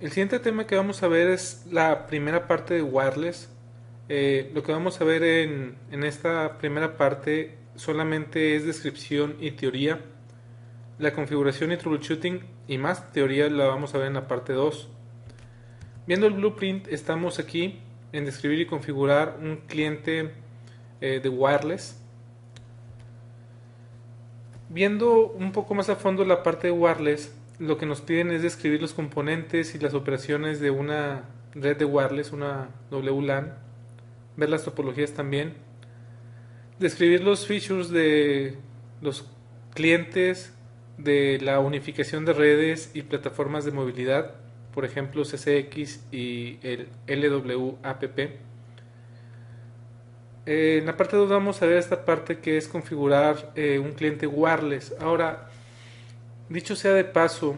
El siguiente tema que vamos a ver es la primera parte de wireless. Lo que vamos a ver en esta primera parte solamente es descripción y teoría. La configuración y troubleshooting y más teoría la vamos a ver en la parte 2. Viendo el blueprint, estamos aquí en describir y configurar un cliente de wireless. Viendo un poco más a fondo la parte de wireless, lo que nos piden es describir los componentes y las operaciones de una red de wireless, una WLAN, ver las topologías también, describir los features de los clientes, de la unificación de redes y plataformas de movilidad, por ejemplo CCX y el LWAPP. En la parte 2 vamos a ver esta parte que es configurar un cliente wireless. Ahora, dicho sea de paso,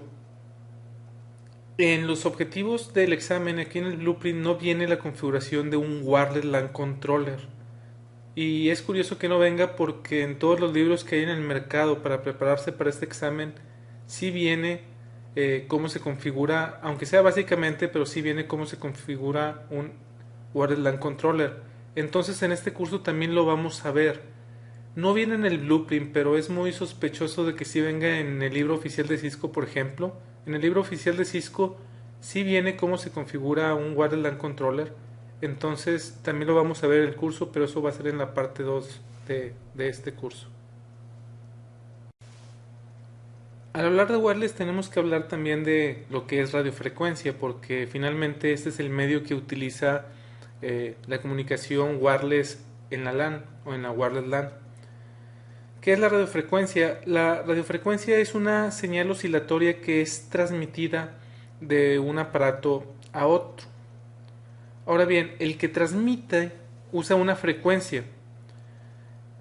en los objetivos del examen aquí en el blueprint no viene la configuración de un wireless LAN controller. Y es curioso que no venga porque en todos los libros que hay en el mercado para prepararse para este examen sí viene cómo se configura, aunque sea básicamente, pero sí viene cómo se configura un wireless LAN controller. Entonces en este curso también lo vamos a ver. No viene en el blueprint, pero es muy sospechoso de que sí venga en el libro oficial de Cisco, por ejemplo. En el libro oficial de Cisco sí viene cómo se configura un wireless LAN controller. Entonces también lo vamos a ver en el curso, pero eso va a ser en la parte 2 de este curso. Al hablar de wireless tenemos que hablar también de lo que es radiofrecuencia, porque finalmente este es el medio que utiliza la comunicación wireless en la LAN o en la wireless LAN. ¿Qué es la radiofrecuencia? La radiofrecuencia es una señal oscilatoria que es transmitida de un aparato a otro. Ahora bien, el que transmite usa una frecuencia.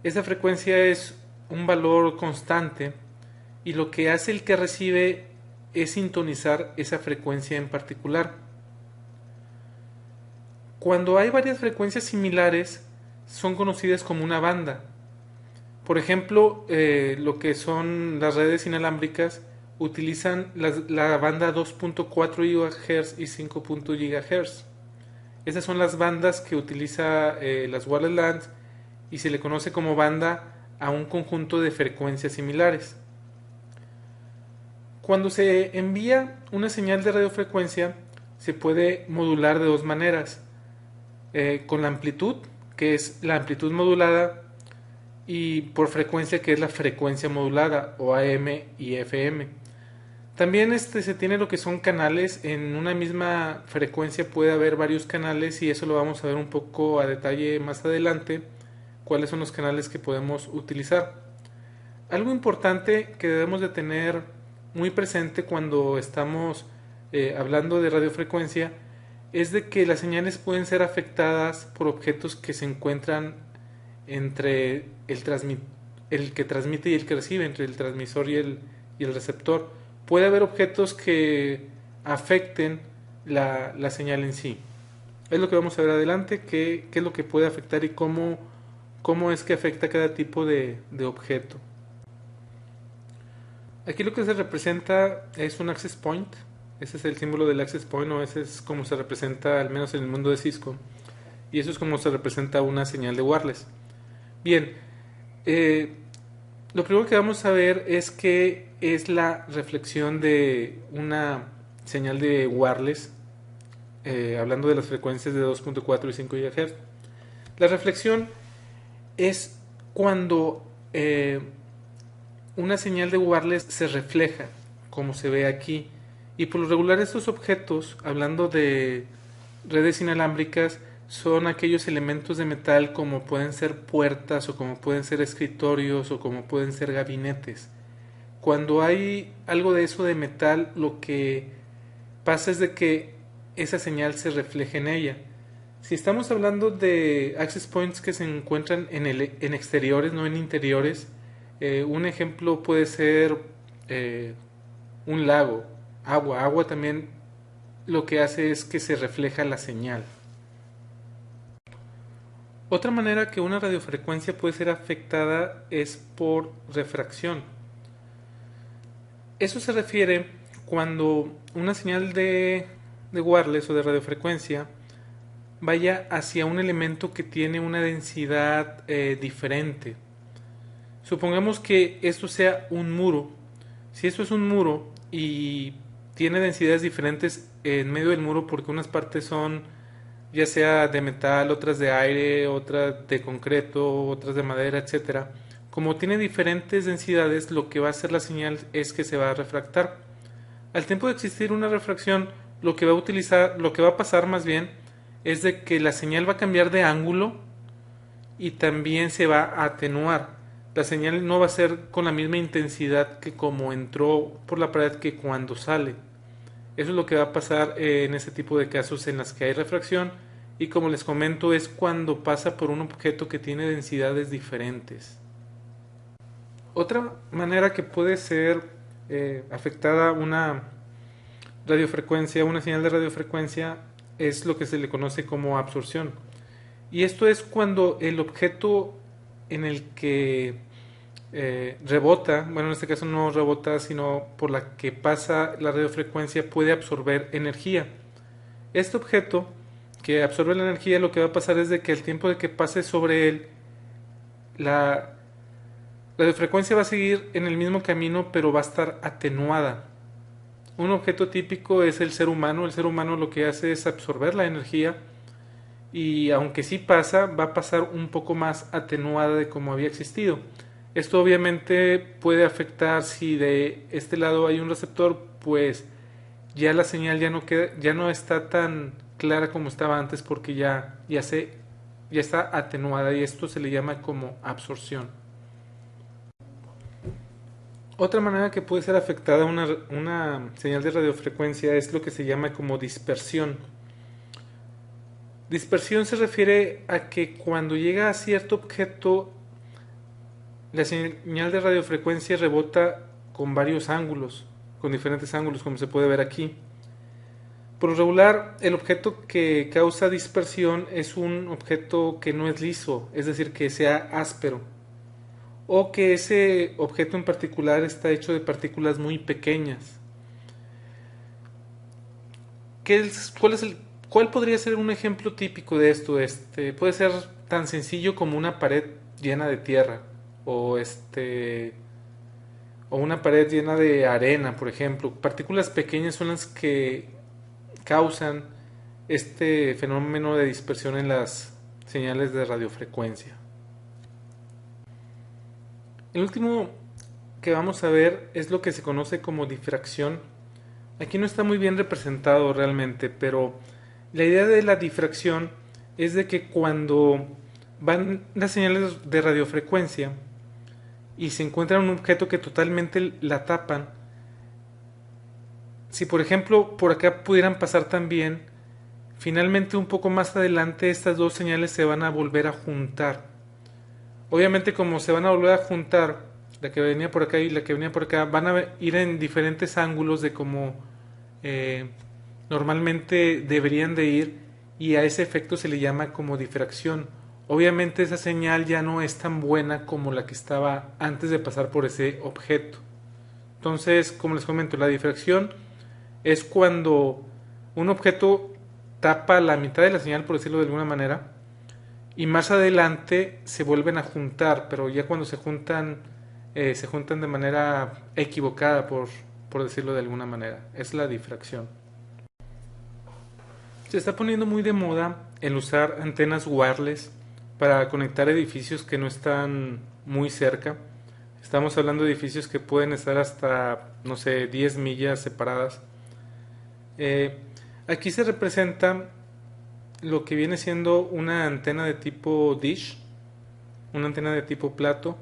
Esa frecuencia es un valor constante y lo que hace el que recibe es sintonizar esa frecuencia en particular. Cuando hay varias frecuencias similares, son conocidas como una banda. Por ejemplo, lo que son las redes inalámbricas utilizan la banda 2.4 GHz y 5 GHz. Esas son las bandas que utiliza las wireless LANs y se le conoce como banda a un conjunto de frecuencias similares. Cuando se envía una señal de radiofrecuencia, se puede modular de dos maneras, con la amplitud, que es la amplitud modulada, y por frecuencia, que es la frecuencia modulada, o AM y FM. También se tiene lo que son canales. En una misma frecuencia puede haber varios canales y eso lo vamos a ver un poco a detalle más adelante, cuáles son los canales que podemos utilizar. Algo importante que debemos de tener muy presente cuando estamos hablando de radiofrecuencia es de que las señales pueden ser afectadas por objetos que se encuentran entre el que transmite y el que recibe, entre el transmisor y el receptor. Puede haber objetos que afecten la señal en sí. Es lo que vamos a ver adelante, qué es lo que puede afectar y cómo es que afecta cada tipo de objeto. Aquí lo que se representa es un access point. Ese es el símbolo del access point, o ese es como se representa al menos en el mundo de Cisco. Y eso es como se representa una señal de wireless. Bien, lo primero que vamos a ver es que es la reflexión de una señal de wireless, hablando de las frecuencias de 2.4 y 5 GHz. La reflexión es cuando una señal de wireless se refleja, como se ve aquí. Y por lo regular estos objetos, hablando de redes inalámbricas, son aquellos elementos de metal como pueden ser puertas o como pueden ser escritorios o como pueden ser gabinetes. Cuando hay algo de eso de metal, lo que pasa es de que esa señal se refleja en ella. Si estamos hablando de access points que se encuentran en exteriores, no en interiores, un ejemplo puede ser eh, un lago, agua. Agua también lo que hace es que se refleja la señal. Otra manera que una radiofrecuencia puede ser afectada es por refracción. Eso se refiere cuando una señal de de wireless o de radiofrecuencia vaya hacia un elemento que tiene una densidad diferente. Supongamos que esto sea un muro. Si esto es un muro y tiene densidades diferentes en medio del muro porque unas partes son ya sea de metal, otras de aire, otras de concreto, otras de madera, etcétera. Como tiene diferentes densidades, lo que va a hacer la señal es que se va a refractar. Al tiempo de existir una refracción, lo que va a pasar más bien es de que la señal va a cambiar de ángulo y también se va a atenuar. La señal no va a ser con la misma intensidad que como entró por la pared que cuando sale. Eso es lo que va a pasar en ese tipo de casos en las que hay refracción y como les comento es cuando pasa por un objeto que tiene densidades diferentes. Otra manera que puede ser afectada una radiofrecuencia, una señal de radiofrecuencia es lo que se le conoce como absorción. Y esto es cuando el objeto en el que rebota, bueno en este caso no rebota, sino por la que pasa la radiofrecuencia puede absorber energía. Este objeto que absorbe la energía lo que va a pasar es de que al tiempo de que pase sobre él, la radiofrecuencia va a seguir en el mismo camino pero va a estar atenuada. Un objeto típico es el ser humano. El ser humano lo que hace es absorber la energía y aunque sí pasa, va a pasar un poco más atenuada de como había existido. Esto obviamente puede afectar si de este lado hay un receptor, pues ya la señal ya no está tan clara como estaba antes porque ya está atenuada y esto se le llama como absorción. Otra manera que puede ser afectada una señal de radiofrecuencia es lo que se llama como dispersión. Dispersión se refiere a que cuando llega a cierto objeto, la señal de radiofrecuencia rebota con varios ángulos, con diferentes ángulos, como se puede ver aquí. Por lo regular, el objeto que causa dispersión es un objeto que no es liso, es decir, que sea áspero, o que ese objeto en particular está hecho de partículas muy pequeñas. ¿Cuál podría ser un ejemplo típico de esto? Puede ser tan sencillo como una pared llena de tierra o o una pared llena de arena, por ejemplo. Partículas pequeñas son las que causan este fenómeno de dispersión en las señales de radiofrecuencia. El último que vamos a ver es lo que se conoce como difracción. Aquí no está muy bien representado realmente, pero la idea de la difracción es de que cuando van las señales de radiofrecuencia y se encuentra un objeto que totalmente la tapan, si por ejemplo por acá pudieran pasar también, finalmente un poco más adelante estas dos señales se van a volver a juntar. Obviamente como se van a volver a juntar, la que venía por acá y la que venía por acá, van a ir en diferentes ángulos de como normalmente deberían de ir y a ese efecto se le llama como difracción. Obviamente esa señal ya no es tan buena como la que estaba antes de pasar por ese objeto. Entonces, como les comento, la difracción es cuando un objeto tapa la mitad de la señal, por decirlo de alguna manera, y más adelante se vuelven a juntar, pero ya cuando se juntan de manera equivocada, por decirlo de alguna manera. Es la difracción. Se está poniendo muy de moda el usar antenas wireless para conectar edificios que no están muy cerca. Estamos hablando de edificios que pueden estar hasta, no sé, 10 millas separadas. Aquí se representa lo que viene siendo una antena de tipo dish, una antena de tipo plato,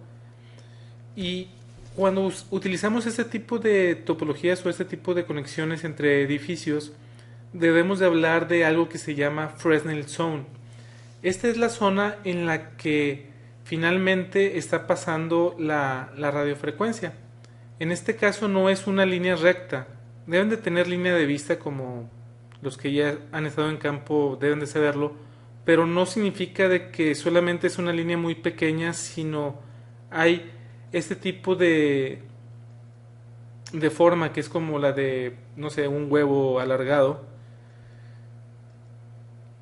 y cuando utilizamos este tipo de topologías o este tipo de conexiones entre edificios, debemos de hablar de algo que se llama Fresnel Zone. Esta es la zona en la que finalmente está pasando la radiofrecuencia. En este caso no es una línea recta. Deben de tener línea de vista como los que ya han estado en campo deben de saberlo, pero no significa de que solamente es una línea muy pequeña, sino hay este tipo de forma que es como la de, no sé, un huevo alargado,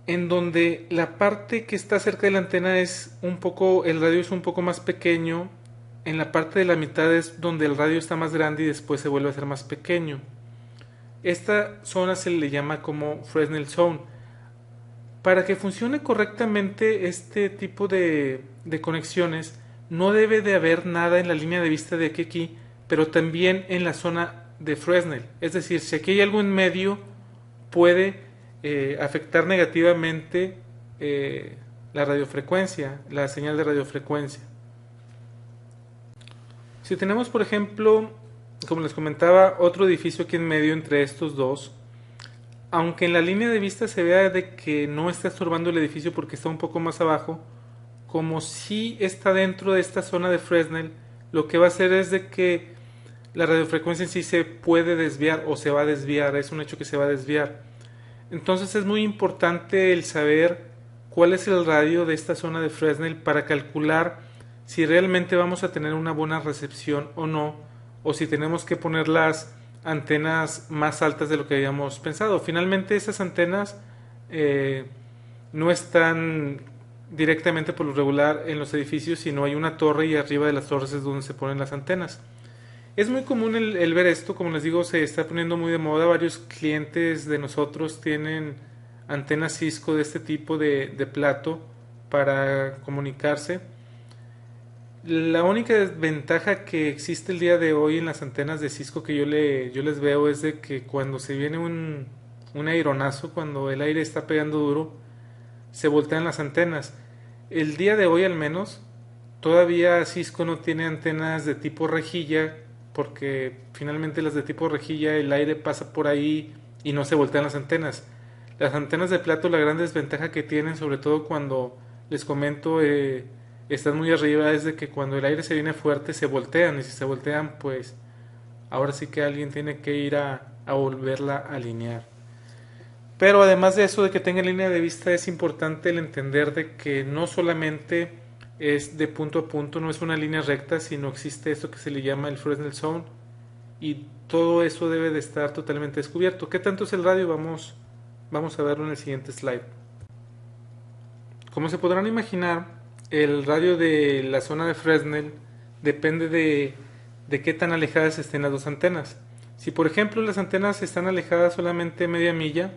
en donde la parte que está cerca de la antena es un poco, el radio es un poco más pequeño, en la parte de la mitad es donde el radio está más grande y después se vuelve a ser más pequeño. Esta zona se le llama como Fresnel Zone. Para que funcione correctamente este tipo de conexiones, no debe de haber nada en la línea de vista de aquí, pero también en la zona de Fresnel. Es decir, si aquí hay algo en medio, puede afectar negativamente la radiofrecuencia, la señal de radiofrecuencia. Si tenemos, por ejemplo, como les comentaba, otro edificio aquí en medio entre estos dos, aunque en la línea de vista se vea de que no está estorbando el edificio porque está un poco más abajo, como si está dentro de esta zona de Fresnel, lo que va a hacer es de que la radiofrecuencia en sí se puede desviar o se va a desviar, es un hecho que se va a desviar. Entonces es muy importante el saber cuál es el radio de esta zona de Fresnel para calcular si realmente vamos a tener una buena recepción o no, o si tenemos que poner las antenas más altas de lo que habíamos pensado. Finalmente esas antenas no están directamente por lo regular en los edificios, sino hay una torre y arriba de las torres es donde se ponen las antenas. Es muy común el ver esto, como les digo, se está poniendo muy de moda. Varios clientes de nosotros tienen antenas Cisco de este tipo de plato para comunicarse. La única desventaja que existe el día de hoy en las antenas de Cisco que yo les veo es de que cuando se viene un aironazo, cuando el aire está pegando duro, se voltean las antenas. El día de hoy al menos, todavía Cisco no tiene antenas de tipo rejilla, porque finalmente las de tipo rejilla el aire pasa por ahí y no se voltean las antenas. Las antenas de plato, la gran desventaja que tienen, sobre todo cuando les comento, están muy arriba, es de que cuando el aire se viene fuerte se voltean, y si se voltean, pues ahora sí que alguien tiene que ir a volverla a alinear. Pero además de eso, de que tenga línea de vista, es importante el entender de que no solamente es de punto a punto, no es una línea recta, sino existe esto que se le llama el Fresnel Zone y todo eso debe de estar totalmente descubierto. ¿Qué tanto es el radio? Vamos a verlo en el siguiente slide. Como se podrán imaginar, el radio de la zona de Fresnel depende de qué tan alejadas estén las dos antenas. Si por ejemplo las antenas están alejadas solamente media milla,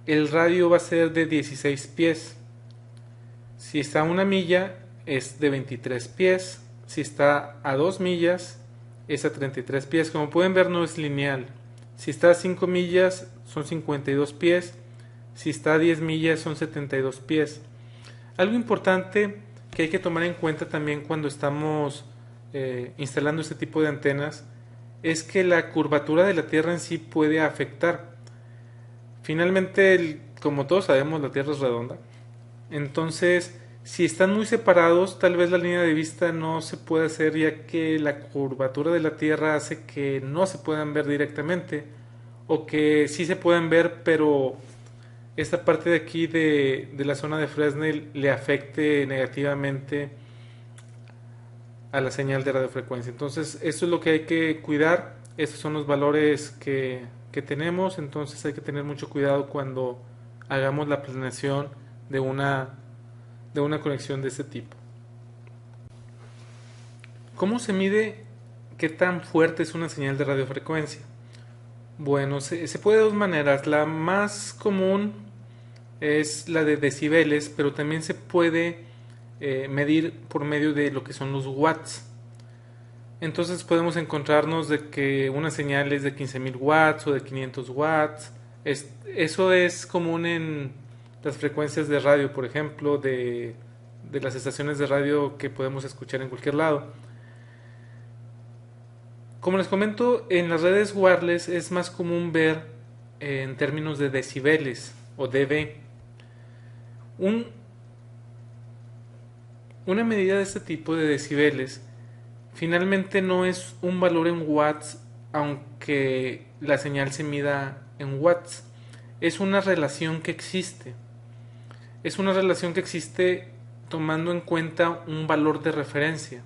el radio va a ser de 16 pies. Si está a una milla es de 23 pies. Si está a 2 millas es a 33 pies. Como pueden ver no es lineal. Si está a 5 millas son 52 pies. Si está a 10 millas son 72 pies. Algo importante que hay que tomar en cuenta también cuando estamos instalando este tipo de antenas es que la curvatura de la Tierra en sí puede afectar. Finalmente, como todos sabemos, la Tierra es redonda. Entonces, si están muy separados, tal vez la línea de vista no se puede hacer, ya que la curvatura de la Tierra hace que no se puedan ver directamente, o que sí se pueden ver, pero esta parte de aquí de la zona de Fresnel le afecte negativamente a la señal de radiofrecuencia. Entonces, eso es lo que hay que cuidar. Estos son los valores que tenemos. Entonces, hay que tener mucho cuidado cuando hagamos la planeación de una conexión de este tipo. ¿Cómo se mide qué tan fuerte es una señal de radiofrecuencia? Bueno, se puede de dos maneras. La más común es la de decibeles, pero también se puede medir por medio de lo que son los watts. Entonces podemos encontrarnos de que una señal es de 15.000 watts o de 500 watts. Eso es común en las frecuencias de radio, por ejemplo, de las estaciones de radio que podemos escuchar en cualquier lado. Como les comento, en las redes wireless es más común ver en términos de decibeles o dB. Una medida de este tipo de decibeles finalmente no es un valor en watts, aunque la señal se mida en watts. Es una relación que existe. Es una relación que existe tomando en cuenta un valor de referencia.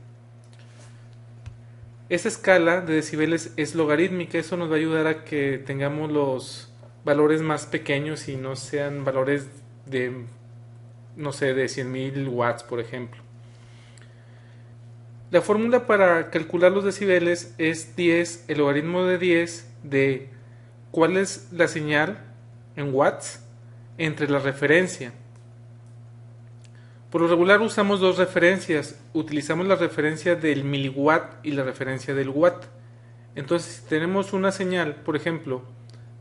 Esta escala de decibeles es logarítmica. Eso nos va a ayudar a que tengamos valores más pequeños y no sean valores de, no sé, de 100.000 watts, por ejemplo. La fórmula para calcular los decibeles es 10, el logaritmo de 10 de cuál es la señal en watts entre la referencia. Por lo regular usamos dos referencias. Utilizamos la referencia del miliwatt y la referencia del watt. Entonces, si tenemos una señal, por ejemplo,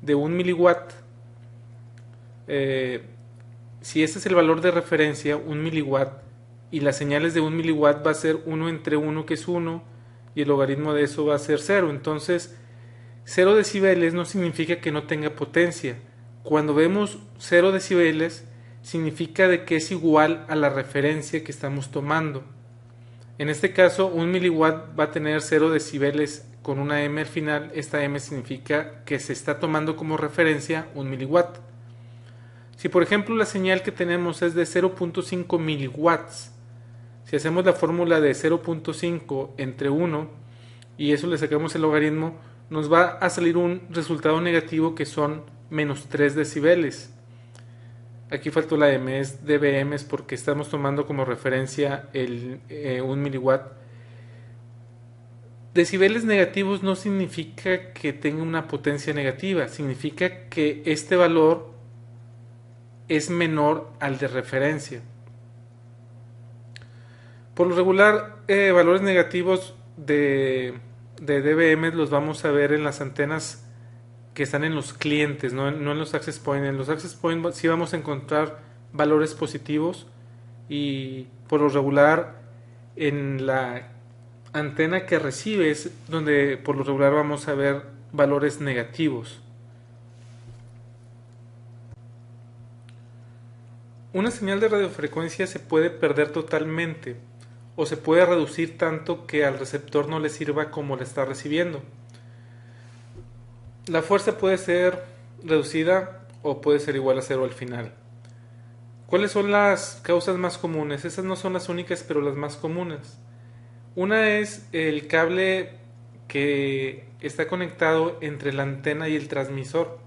de 1 miliwatt, si este es el valor de referencia, 1 miliwatt, y las señales de 1 miliwatt va a ser 1 entre 1, que es 1, y el logaritmo de eso va a ser 0. Entonces, 0 decibeles no significa que no tenga potencia. Cuando vemos 0 decibeles, significa de que es igual a la referencia que estamos tomando. En este caso, 1 miliwatt va a tener 0 decibeles con una M al final. Esta M significa que se está tomando como referencia 1 miliwatt. Si por ejemplo la señal que tenemos es de 0.5 miliwatts, si hacemos la fórmula de 0.5 entre 1 y eso le sacamos el logaritmo, nos va a salir un resultado negativo que son menos 3 decibeles. Aquí faltó la M, es dBm porque estamos tomando como referencia el 1 miliwatt. Decibeles negativos no significa que tenga una potencia negativa, significa que este valor es menor al de referencia. Por lo regular, valores negativos de dBm los vamos a ver en las antenas que están en los clientes, no en los access point. En los access point sí vamos a encontrar valores positivos, y por lo regular en la antena que recibe es donde por lo regular vamos a ver valores negativos. Una señal de radiofrecuencia se puede perder totalmente o se puede reducir tanto que al receptor no le sirva como le está recibiendo. La fuerza puede ser reducida o puede ser igual a cero al final. ¿Cuáles son las causas más comunes? Esas no son las únicas, pero las más comunes. Una es el cable que está conectado entre la antena y el transmisor.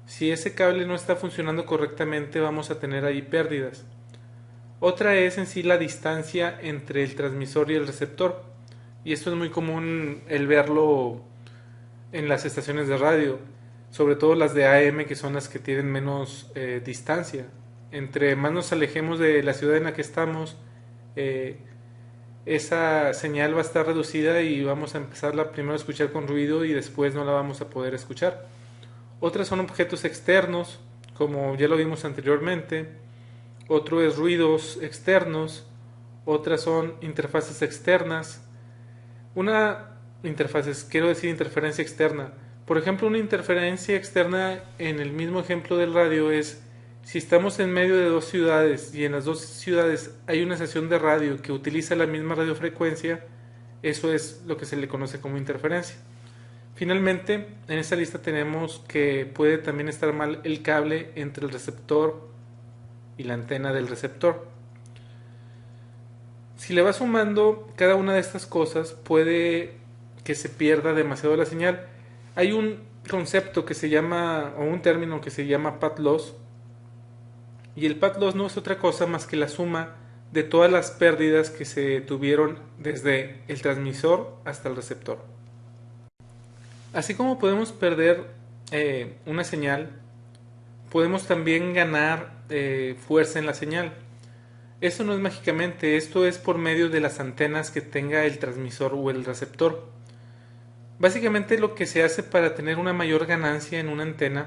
Si ese cable no está funcionando correctamente, vamos a tener ahí pérdidas. Otra es en sí la distancia entre el transmisor y el receptor. Y esto es muy común el verlo en las estaciones de radio, sobre todo las de AM, que son las que tienen menos distancia. Entre más nos alejemos de la ciudad en la que estamos, esa señal va a estar reducida y vamos a empezarla primero a escuchar con ruido y después no la vamos a poder escuchar. Otras son objetos externos, como ya lo vimos anteriormente. Otro es ruidos externos. Otras son interfaces externas. Quiero decir interferencia externa. Por ejemplo, una interferencia externa en el mismo ejemplo del radio es si estamos en medio de dos ciudades y en las dos ciudades hay una estación de radio que utiliza la misma radiofrecuencia, eso es lo que se le conoce como interferencia. Finalmente, en esta lista tenemos que puede también estar mal el cable entre el receptor y la antena del receptor. Si le va sumando cada una de estas cosas, puede que se pierda demasiado la señal. Hay un concepto que se llama, o un término que se llama path loss, y el path loss no es otra cosa más que la suma de todas las pérdidas que se tuvieron desde el transmisor hasta el receptor. Así como podemos perder una señal, podemos también ganar fuerza en la señal. Esto no es mágicamente, esto es por medio de las antenas que tenga el transmisor o el receptor. Básicamente lo que se hace para tener una mayor ganancia en una antena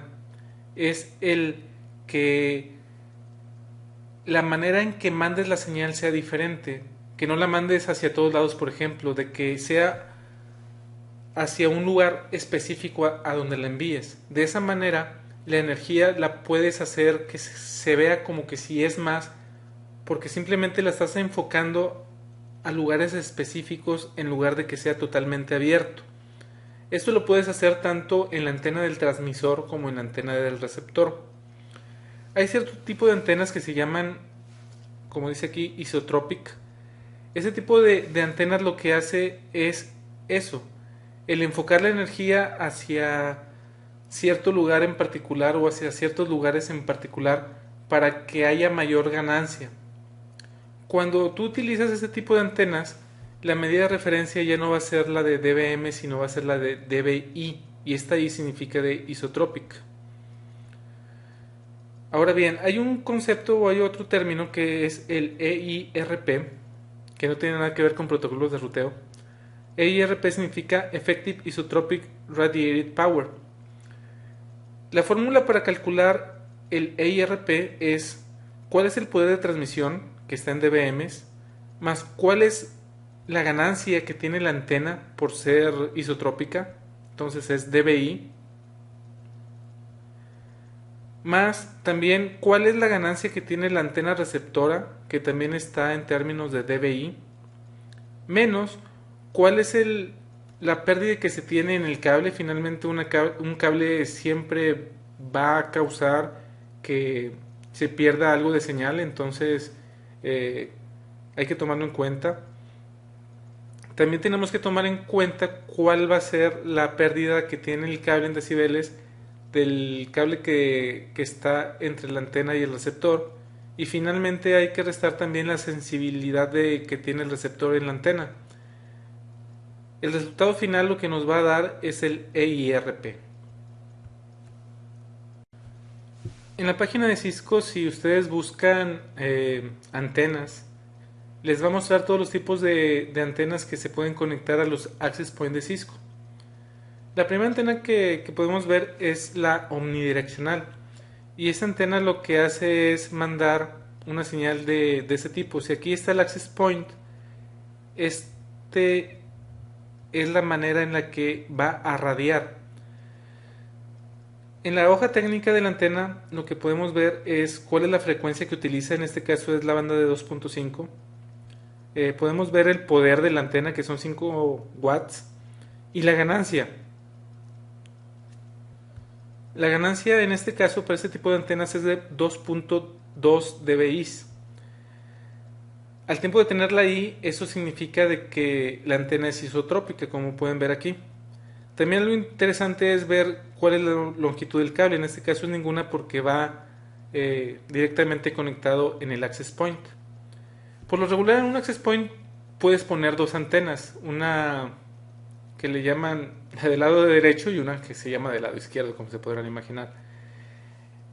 es el que la manera en que mandes la señal sea diferente, que no la mandes hacia todos lados, por ejemplo, de que sea hacia un lugar específico a donde la envíes. De esa manera la energía la puedes hacer que se vea como que si es más, porque simplemente la estás enfocando a lugares específicos en lugar de que sea totalmente abierto. Esto lo puedes hacer tanto en la antena del transmisor como en la antena del receptor. Hay cierto tipo de antenas que se llaman, como dice aquí, isotropic. Ese tipo de antenas lo que hace es eso, el enfocar la energía hacia cierto lugar en particular o hacia ciertos lugares en particular para que haya mayor ganancia. Cuando tú utilizas este tipo de antenas, la medida de referencia ya no va a ser la de dBm, sino va a ser la de dBi, y esta I significa de isotropic. Ahora bien, hay un concepto o hay otro término que es el EIRP, que no tiene nada que ver con protocolos de ruteo. EIRP significa Effective Isotropic Radiated Power. La fórmula para calcular el EIRP es cuál es el poder de transmisión, que está en dBm, más cuál es la ganancia que tiene la antena por ser isotrópica, entonces es dBi, más también cuál es la ganancia que tiene la antena receptora, que también está en términos de dBi, menos cuál es la pérdida que se tiene en el cable. Finalmente un cable siempre va a causar que se pierda algo de señal, entonces hay que tomarlo en cuenta. También tenemos que tomar en cuenta cuál va a ser la pérdida que tiene el cable en decibeles del cable que está entre la antena y el receptor. Y finalmente hay que restar también la sensibilidad que tiene el receptor en la antena. El resultado final lo que nos va a dar es el EIRP. En la página de Cisco, si ustedes buscan antenas, les va a mostrar todos los tipos de antenas que se pueden conectar a los access point de Cisco. La primera antena que podemos ver es la omnidireccional, y esta antena lo que hace es mandar una señal de ese tipo. Si aquí está el access point, este es la manera en la que va a radiar. En la hoja técnica de la antena lo que podemos ver es cuál es la frecuencia que utiliza, en este caso es la banda de 2.5. Podemos ver el poder de la antena, que son 5 watts, y la ganancia. La ganancia en este caso para este tipo de antenas es de 2.2 dBi. Al tiempo de tenerla ahí, eso significa de que la antena es isotrópica, como pueden ver aquí. También lo interesante es ver cuál es la longitud del cable. En este caso es ninguna, porque va directamente conectado en el access point. Por lo regular en un access point puedes poner dos antenas, una que le llaman la del lado derecho y una que se llama del lado izquierdo, como se podrán imaginar.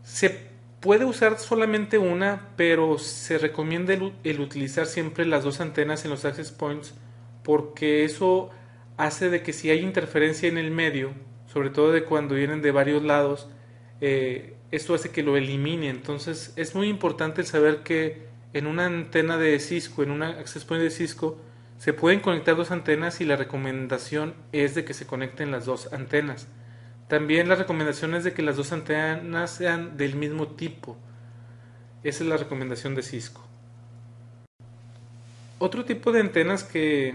Se puede usar solamente una, pero se recomienda el utilizar siempre las dos antenas en los access points, porque eso hace de que si hay interferencia en el medio, sobre todo de cuando vienen de varios lados, esto hace que lo elimine. Entonces es muy importante saber que en una antena de Cisco, en una access point de Cisco, se pueden conectar dos antenas, y la recomendación es de que se conecten las dos antenas. También la recomendación es de que las dos antenas sean del mismo tipo. Esa es la recomendación de Cisco. Otro tipo de antenas que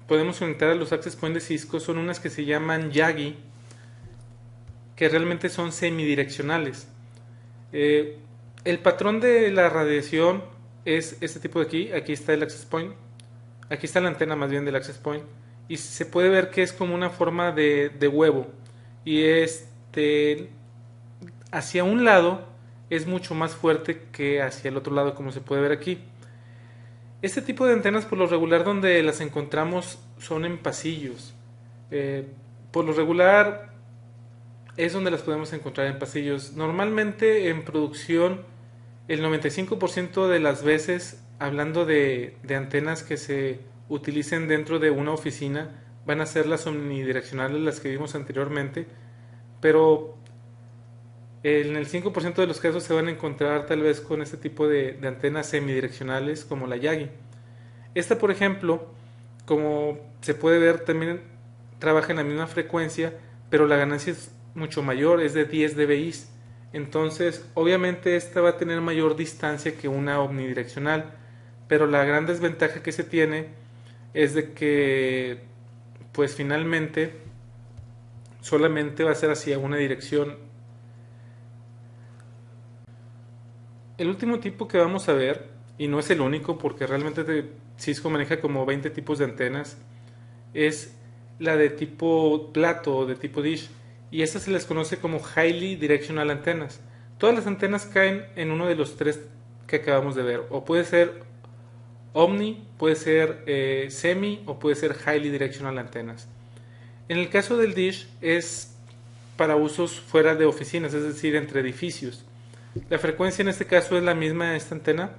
podemos conectar a los access point de Cisco son unas que se llaman Yagi, que realmente son semidireccionales. El patrón de la radiación es este tipo de aquí. Aquí está el access point. Aquí está la antena más bien del access point, y se puede ver que es como una forma de huevo, y hacia un lado es mucho más fuerte que hacia el otro lado, como se puede ver aquí. Este tipo de antenas por lo regular donde las encontramos son en pasillos. Por lo regular es donde las podemos encontrar en pasillos. Normalmente en producción el 95% de las veces, hablando de antenas que se utilicen dentro de una oficina, van a ser las omnidireccionales, las que vimos anteriormente, pero en el 5% de los casos se van a encontrar tal vez con este tipo de antenas semidireccionales como la Yagi. Esta, por ejemplo, como se puede ver, también trabaja en la misma frecuencia, pero la ganancia es mucho mayor, es de 10 dBi. Entonces, obviamente esta va a tener mayor distancia que una omnidireccional, pero la gran desventaja que se tiene es de que, pues finalmente, solamente va a ser hacia una dirección. El último tipo que vamos a ver, y no es el único porque realmente Cisco maneja como 20 tipos de antenas, es la de tipo plato o de tipo dish. y estas se les conoce como Highly Directional Antennas. Todas las antenas caen en uno de los tres que acabamos de ver, o puede ser Omni, puede ser Semi o puede ser Highly Directional Antennas. En el caso del dish es para usos fuera de oficinas, es decir, entre edificios. La frecuencia en este caso es la misma de esta antena.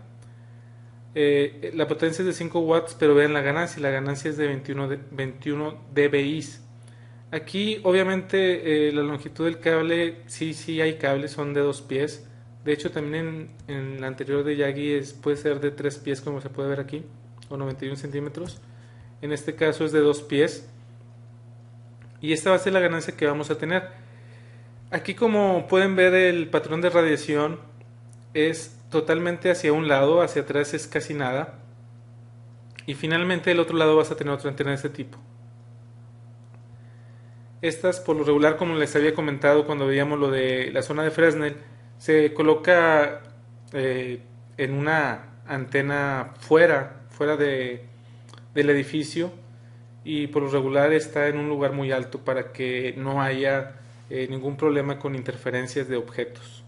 La potencia es de 5 watts, pero vean la ganancia es de 21 dBi. Aquí obviamente la longitud del cable, sí hay cables, son de 2 pies. De hecho también en la anterior de Yagi puede ser de 3 pies como se puede ver aquí, o 91 centímetros. En este caso es de 2 pies. Y esta va a ser la ganancia que vamos a tener. Aquí como pueden ver el patrón de radiación es totalmente hacia un lado, hacia atrás es casi nada. Y finalmente del otro lado vas a tener otra antena de este tipo. Estas por lo regular, como les había comentado cuando veíamos lo de la zona de Fresnel, se coloca en una antena fuera del edificio, y por lo regular está en un lugar muy alto para que no haya ningún problema con interferencias de objetos.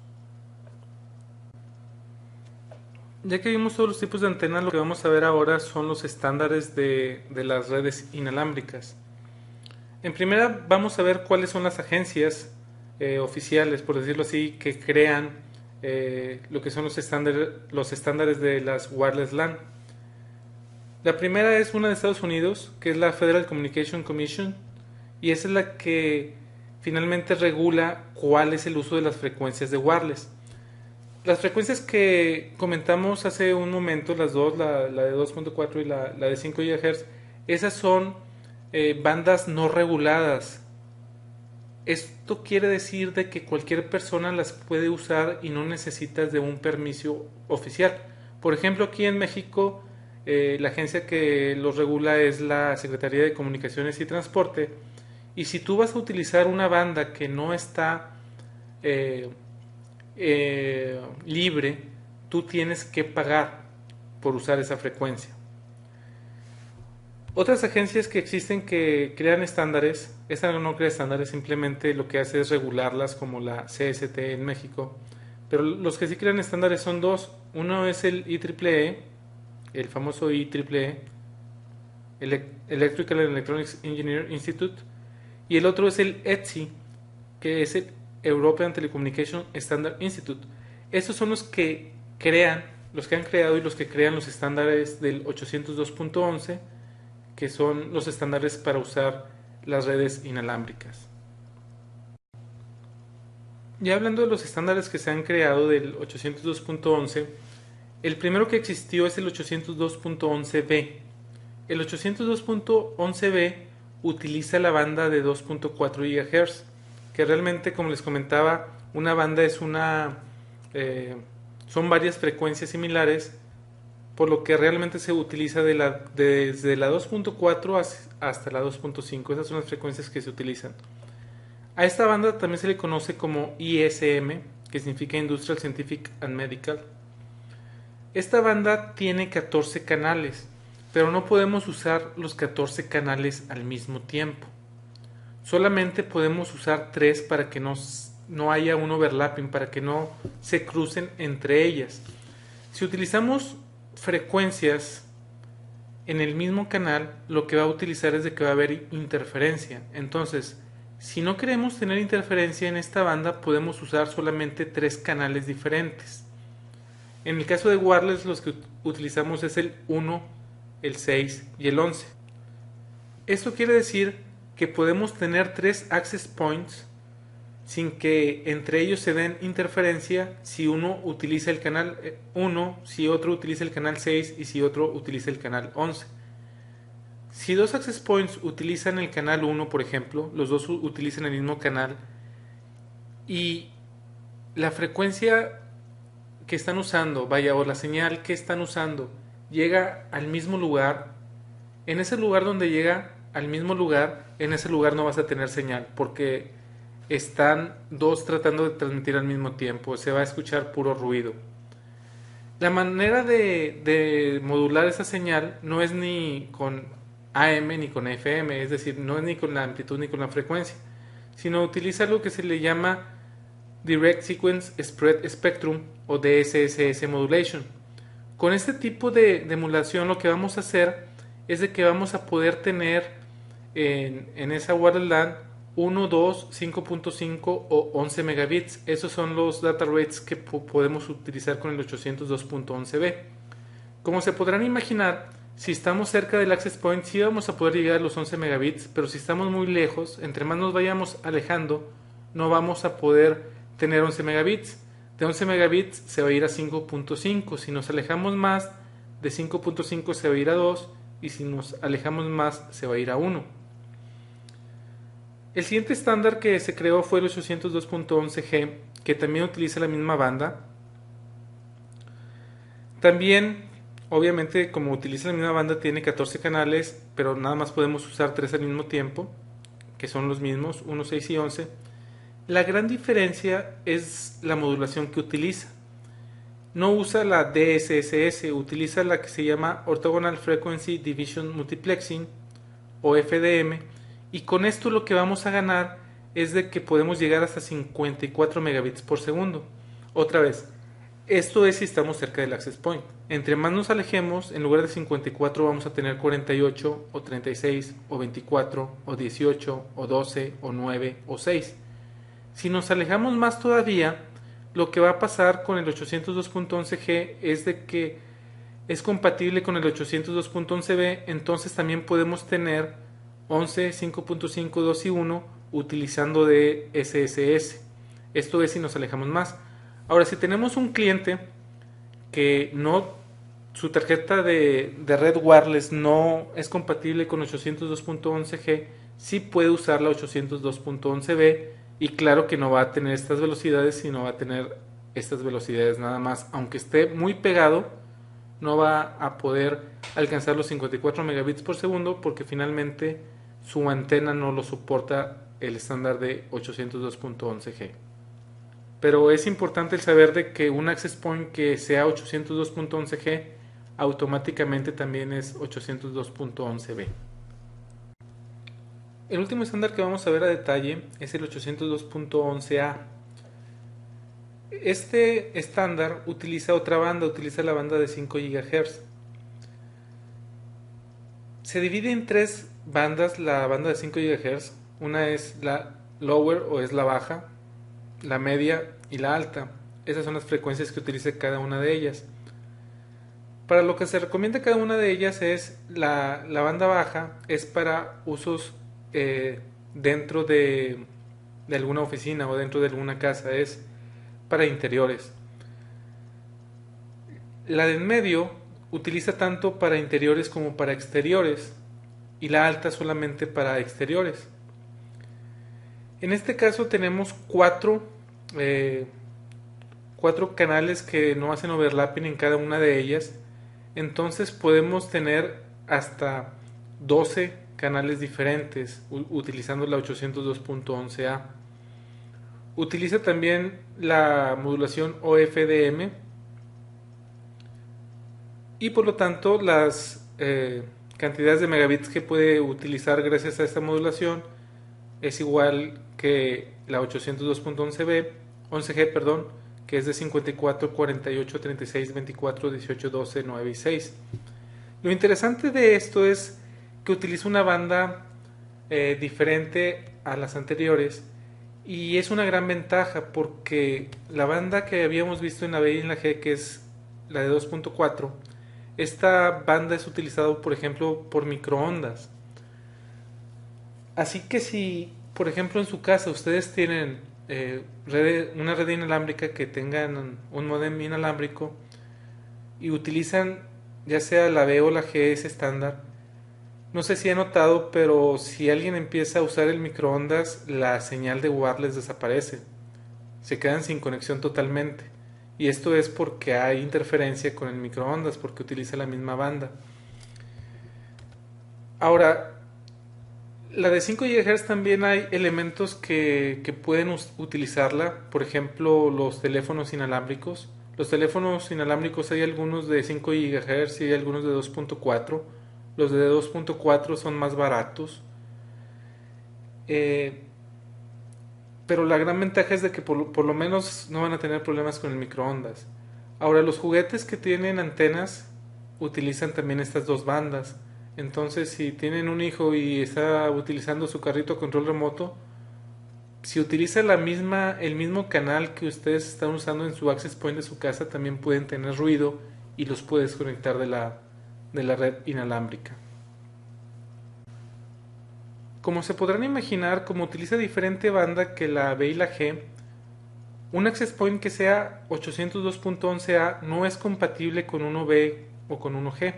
Ya que vimos todos los tipos de antenas, lo que vamos a ver ahora son los estándares de las redes inalámbricas. En primera vamos a ver cuáles son las agencias oficiales, por decirlo así, que crean lo que son los estándares de las wireless LAN. La primera es una de Estados Unidos, que es la Federal Communication Commission, y esa es la que finalmente regula cuál es el uso de las frecuencias de wireless. Las frecuencias que comentamos hace un momento, las dos, la de 2.4 y la de 5 GHz, esas son bandas no reguladas. Esto quiere decir de que cualquier persona las puede usar y no necesitas de un permiso oficial. Por ejemplo, aquí en México, la agencia que los regula es la Secretaría de Comunicaciones y Transporte. Y si tú vas a utilizar una banda que no está libre, tú tienes que pagar por usar esa frecuencia. Otras agencias que existen que crean estándares, esta no crea estándares, simplemente lo que hace es regularlas, como la CST en México. Pero los que sí crean estándares son dos. Uno es el IEEE, el famoso IEEE, Electrical and Electronics Engineer Institute, y el otro es el ETSI, que es el European Telecommunication Standard Institute. Estos son los que crean, los que han creado y los que crean los estándares del 802.11, que son los estándares para usar las redes inalámbricas. Ya hablando de los estándares que se han creado del 802.11, el primero que existió es el 802.11b. El 802.11b utiliza la banda de 2.4 GHz, que realmente, como les comentaba, una banda es son varias frecuencias similares, por lo que realmente se utiliza desde la 2.4 hasta la 2.5. Esas son las frecuencias que se utilizan. A esta banda también se le conoce como ISM, que significa Industrial, Scientific and Medical. Esta banda tiene 14 canales, pero no podemos usar los 14 canales al mismo tiempo. Solamente podemos usar 3 para que no haya un overlapping, para que no se crucen entre ellas. Si utilizamos frecuencias en el mismo canal, lo que va a utilizar es de que va a haber interferencia. Entonces, si no queremos tener interferencia en esta banda, podemos usar solamente 3 canales diferentes. En el caso de wireless, los que utilizamos es el 1, el 6 y el 11. Esto quiere decir que podemos tener 3 access points sin que entre ellos se den interferencia si uno utiliza el canal 1, si otro utiliza el canal 6 y si otro utiliza el canal 11. Si dos access points utilizan el canal 1, por ejemplo, los dos utilizan el mismo canal y la frecuencia que están usando, o la señal que están usando, llega al mismo lugar, en ese lugar donde llega al mismo lugar, en ese lugar no vas a tener señal, porque están dos tratando de transmitir al mismo tiempo, se va a escuchar puro ruido. La manera de modular esa señal no es ni con AM ni con FM, es decir, no es ni con la amplitud ni con la frecuencia, sino utiliza algo que se le llama Direct Sequence Spread Spectrum o DSSS Modulation. Con este tipo de emulación lo que vamos a hacer es de que vamos a poder tener en esa wireless LAN 1, 2, 5.5 o 11 megabits. Esos son los data rates que podemos utilizar con el 802.11b. Como se podrán imaginar, si estamos cerca del access point sí vamos a poder llegar a los 11 megabits, pero si estamos muy lejos, entre más nos vayamos alejando, no vamos a poder tener 11 megabits. De 11 megabits se va a ir a 5.5. Si nos alejamos más, de 5.5 se va a ir a 2, y si nos alejamos más se va a ir a 1. El siguiente estándar que se creó fue el 802.11g, que también utiliza la misma banda. También, obviamente, como utiliza la misma banda, tiene 14 canales, pero nada más podemos usar 3 al mismo tiempo, que son los mismos, 1, 6 y 11. La gran diferencia es la modulación que utiliza. No usa la DSSS, utiliza la que se llama Orthogonal Frequency Division Multiplexing o FDM, y con esto lo que vamos a ganar es de que podemos llegar hasta 54 megabits por segundo. Otra vez, esto es si estamos cerca del access point. Entre más nos alejemos, en lugar de 54 vamos a tener 48 o 36 o 24 o 18 o 12 o 9 o 6. Si nos alejamos más todavía, lo que va a pasar con el 802.11g es de que es compatible con el 802.11b, entonces también podemos tener 11, 5.5, 2 y 1 utilizando de SSS. Esto es si nos alejamos más. Ahora, si tenemos un cliente que no, su tarjeta de red wireless no es compatible con 802.11g, sí puede usar la 802.11b, y claro que no va a tener estas velocidades, sino va a tener estas velocidades nada más. Aunque esté muy pegado, no va a poder alcanzar los 54 megabits por segundo porque finalmente su antena no lo soporta el estándar de 802.11g. Pero es importante el saber de que un access point que sea 802.11g automáticamente también es 802.11b. El último estándar que vamos a ver a detalle es el 802.11a. Este estándar utiliza otra banda, utiliza la banda de 5 GHz. Se divide en 3 bandas la banda de 5 GHz. Una es la lower o es la baja, la media y la alta. Esas son las frecuencias que utiliza cada una de ellas. Para lo que se recomienda cada una de ellas es la banda baja, es para usos dentro de alguna oficina o dentro de alguna casa, es para interiores. La de en medio utiliza tanto para interiores como para exteriores, y la alta solamente para exteriores. En este caso tenemos cuatro canales que no hacen overlapping en cada una de ellas, entonces podemos tener hasta 12 canales diferentes utilizando la 802.11a. Utiliza también la modulación OFDM, y por lo tanto las cantidades de megabits que puede utilizar gracias a esta modulación es igual que la 802.11g, perdón, que es de 54, 48, 36, 24, 18, 12, 9 y 6. Lo interesante de esto es que utiliza una banda diferente a las anteriores, y es una gran ventaja porque la banda que habíamos visto en la B y en la G, que es la de 2.4, esta banda es utilizada por ejemplo por microondas. Así que si por ejemplo en su casa ustedes tienen una red inalámbrica que tengan un modem inalámbrico y utilizan ya sea la B o la GS estándar, no sé si he notado, pero si alguien empieza a usar el microondas, la señal de wireless desaparece. Se quedan sin conexión totalmente. Y esto es porque hay interferencia con el microondas, porque utiliza la misma banda. Ahora, la de 5 GHz también hay elementos que pueden utilizarla. Por ejemplo, los teléfonos inalámbricos. Los teléfonos inalámbricos hay algunos de 5 GHz y hay algunos de 2.4. Los de 2.4 son más baratos. pero la gran ventaja es de que por lo menos no van a tener problemas con el microondas. Ahora, los juguetes que tienen antenas utilizan también estas dos bandas. Entonces, si tienen un hijo y está utilizando su carrito a control remoto, si utiliza el mismo canal que ustedes están usando en su access point de su casa, también pueden tener ruido y los puede desconectar de la red inalámbrica. Como se podrán imaginar, como utiliza diferente banda que la B y la G, un access point que sea 802.11a no es compatible con 1B o con 1G.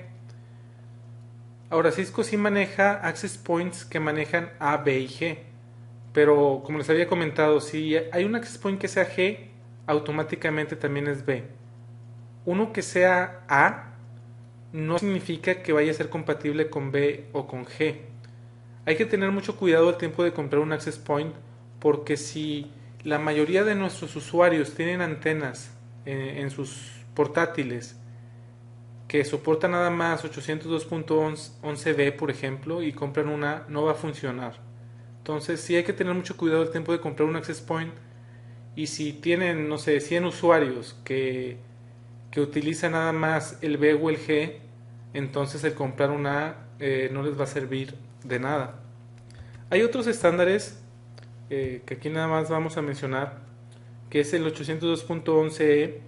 Ahora, Cisco sí maneja access points que manejan A, B y G, pero como les había comentado, si hay un access point que sea G, automáticamente también es B. Uno que sea A no significa que vaya a ser compatible con B o con G. Hay que tener mucho cuidado al tiempo de comprar un access point, porque si la mayoría de nuestros usuarios tienen antenas en sus portátiles que soportan nada más 802.11b, por ejemplo, y compran una, no va a funcionar. Entonces sí hay que tener mucho cuidado al tiempo de comprar un access point, y si tienen, no sé, 100 usuarios que utilizan nada más el B o el G, entonces el comprar una A no les va a servir de nada. Hay otros estándares que aquí nada más vamos a mencionar, que es el 802.11e,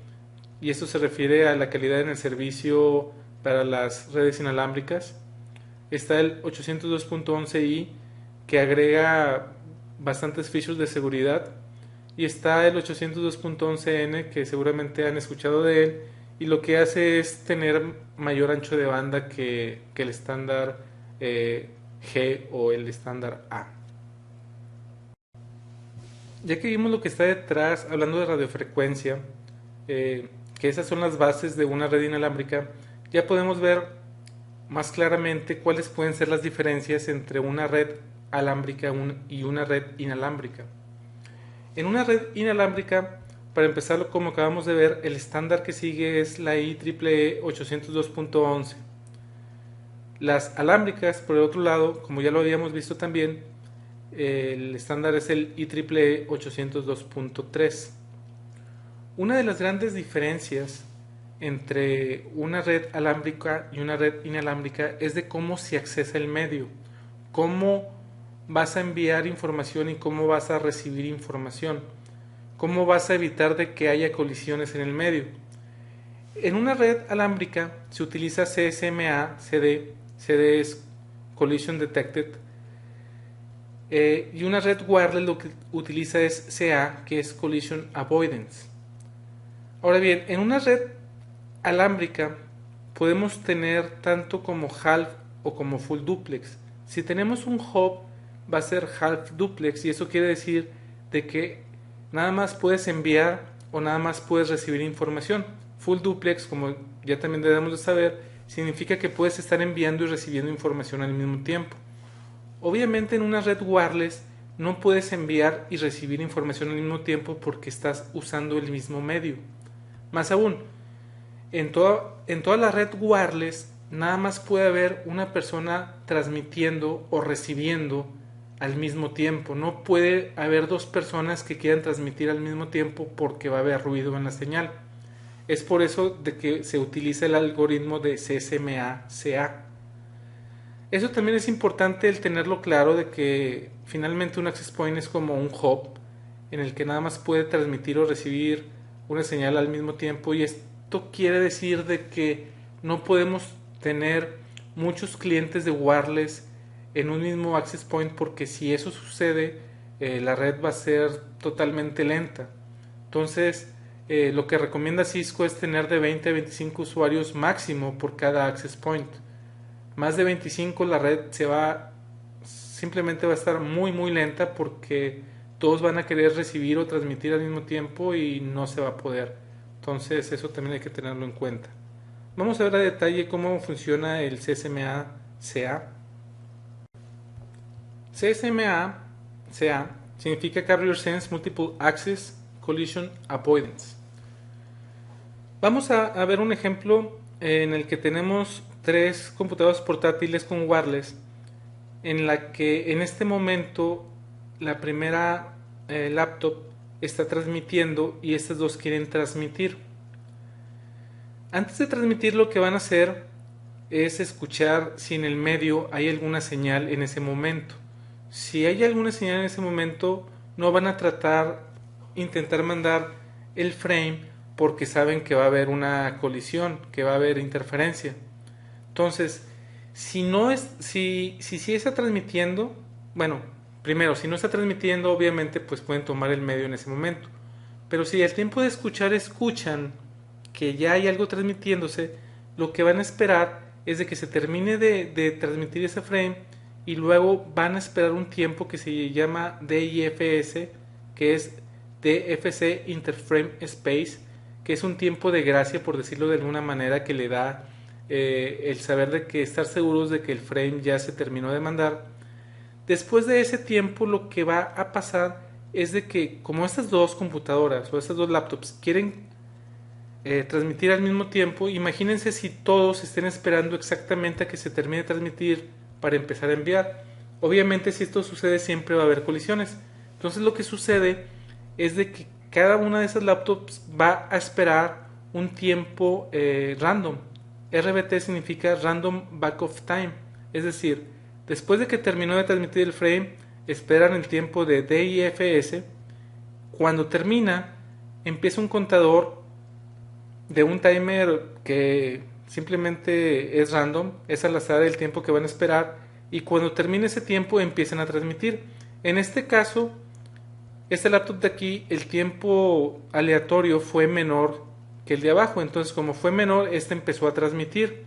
y esto se refiere a la calidad en el servicio para las redes inalámbricas. Está el 802.11i, que agrega bastantes features de seguridad, y está el 802.11n, que seguramente han escuchado de él, y lo que hace es tener mayor ancho de banda que el estándar G o el estándar A. Ya que vimos lo que está detrás, hablando de radiofrecuencia, que esas son las bases de una red inalámbrica, ya podemos ver más claramente cuáles pueden ser las diferencias entre una red alámbrica y una red inalámbrica. En una red inalámbrica, para empezar, como acabamos de ver, el estándar que sigue es la IEEE 802.11. Las alámbricas, por el otro lado, como ya lo habíamos visto también, el estándar es el IEEE 802.3. Una de las grandes diferencias entre una red alámbrica y una red inalámbrica es de cómo se accesa el medio, cómo vas a enviar información y cómo vas a recibir información, cómo vas a evitar de que haya colisiones en el medio. En una red alámbrica se utiliza CSMA, CD, CD es Collision Detected, y una red wireless lo que utiliza es CA, que es Collision Avoidance. Ahora bien, en una red alámbrica podemos tener tanto como half o como full duplex. Si tenemos un hub, va a ser half duplex, y eso quiere decir de que nada más puedes enviar o nada más puedes recibir información. Full duplex, como ya también debemos de saber, significa que puedes estar enviando y recibiendo información al mismo tiempo. Obviamente en una red wireless no puedes enviar y recibir información al mismo tiempo porque estás usando el mismo medio. Más aún, en toda la red wireless nada más puede haber una persona transmitiendo o recibiendo al mismo tiempo. No puede haber dos personas que quieran transmitir al mismo tiempo porque va a haber ruido en la señal. Es por eso de que se utiliza el algoritmo de CSMA-CA. Eso también es importante el tenerlo claro, de que finalmente un access point es como un hub en el que nada más puede transmitir o recibir una señal al mismo tiempo, y esto quiere decir de que no podemos tener muchos clientes de wireless en un mismo access point, porque si eso sucede la red va a ser totalmente lenta. Entonces lo que recomienda Cisco es tener de 20 a 25 usuarios máximo por cada access point. Más de 25 la red simplemente va a estar muy lenta, porque todos van a querer recibir o transmitir al mismo tiempo y no se va a poder. Entonces eso también hay que tenerlo en cuenta. Vamos a ver a detalle cómo funciona el CSMA-CA. CSMA-CA significa Carrier Sense Multiple Access Collision Avoidance. Vamos a ver un ejemplo en el que tenemos 3 computadoras portátiles con wireless, en la que en este momento la primera laptop está transmitiendo y estas dos quieren transmitir. Antes de transmitir, lo que van a hacer es escuchar si en el medio hay alguna señal en ese momento. Si hay alguna señal en ese momento, no van a intentar mandar el frame porque saben que va a haber una colisión, que va a haber interferencia. Entonces, si está transmitiendo, bueno, primero, si no está transmitiendo, obviamente pues pueden tomar el medio en ese momento. Pero si al tiempo de escuchar escuchan que ya hay algo transmitiéndose, lo que van a esperar es de que se termine de transmitir ese frame y luego van a esperar un tiempo que se llama DIFS, que es DFC Interframe Space, que es un tiempo de gracia, por decirlo de alguna manera, que le da el saber de que estar seguros de que el frame ya se terminó de mandar. Después de ese tiempo, lo que va a pasar es de que como estas dos computadoras o estas dos laptops quieren transmitir al mismo tiempo, imagínense si todos estén esperando exactamente a que se termine de transmitir para empezar a enviar. Obviamente, si esto sucede, siempre va a haber colisiones. Entonces lo que sucede es de que cada una de esas laptops va a esperar un tiempo random. RBT significa Random Back of Time, es decir, después de que terminó de transmitir el frame, esperan el tiempo de DIFS. Cuando termina, empieza un contador de un timer que simplemente es random, es al azar el tiempo que van a esperar, y cuando termine ese tiempo empiezan a transmitir. En este caso, este laptop de aquí, el tiempo aleatorio fue menor que el de abajo, entonces como fue menor, este empezó a transmitir.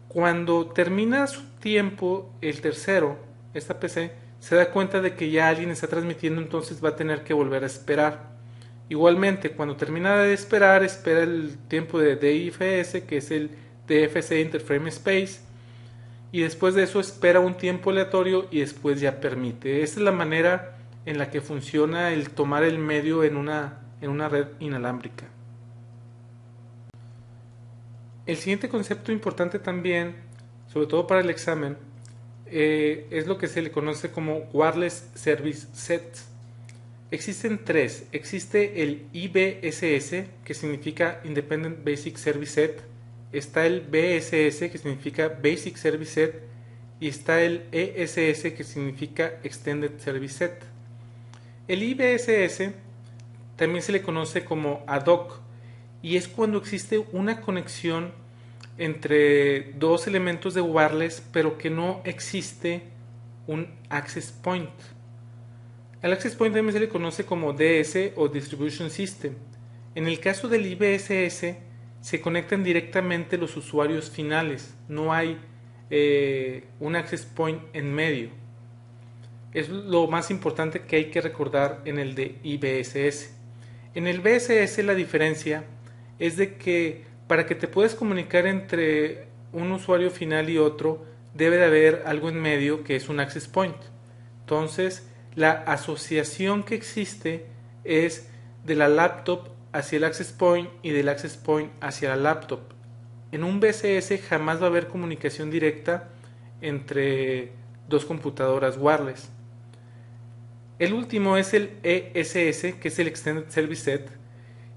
Cuando termina su tiempo, el tercero, esta PC, se da cuenta de que ya alguien está transmitiendo, entonces va a tener que volver a esperar. Igualmente, cuando termina de esperar, espera el tiempo de DIFS, que es el DFC Interframe Space, y después de eso espera un tiempo aleatorio y después ya permite. Esta es la manera en la que funciona el tomar el medio en una red inalámbrica. El siguiente concepto importante también, sobre todo para el examen, es lo que se le conoce como Wireless Service Set. Existen tres. Existe el IBSS, que significa Independent Basic Service Set. Está el BSS, que significa Basic Service Set. Y está el ESS, que significa Extended Service Set. El IBSS también se le conoce como ad hoc, y es cuando existe una conexión entre dos elementos de wireless, pero que no existe un access point. Al access point también se le conoce como DS o Distribution System. En el caso del IBSS se conectan directamente los usuarios finales, no hay un access point en medio. Es lo más importante que hay que recordar en el de IBSS. En el BSS la diferencia es de que para que te puedas comunicar entre un usuario final y otro, debe de haber algo en medio que es un access point. Entonces, la asociación que existe es de la laptop hacia el access point y del access point hacia la laptop. En un BSS jamás va a haber comunicación directa entre dos computadoras wireless. El último es el ESS, que es el Extended Service Set,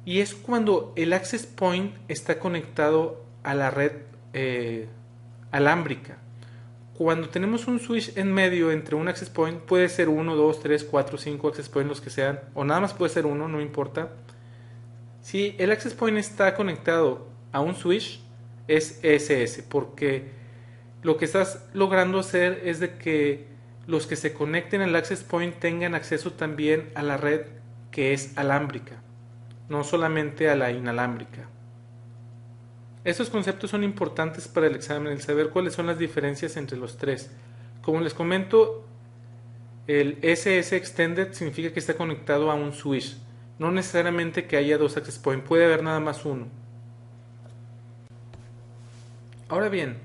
y es cuando el access point está conectado a la red alámbrica. Cuando tenemos un switch en medio entre un access point, puede ser 1, 2, 3, 4, 5 access points, los que sean, o nada más puede ser uno, no importa. Si el access point está conectado a un switch, es ESS, porque lo que estás logrando hacer es de que los que se conecten al access point tengan acceso también a la red que es alámbrica, no solamente a la inalámbrica. Estos conceptos son importantes para el examen, el saber cuáles son las diferencias entre los tres. Como les comento, el SS Extended significa que está conectado a un switch, no necesariamente que haya dos access points, puede haber nada más uno. Ahora bien,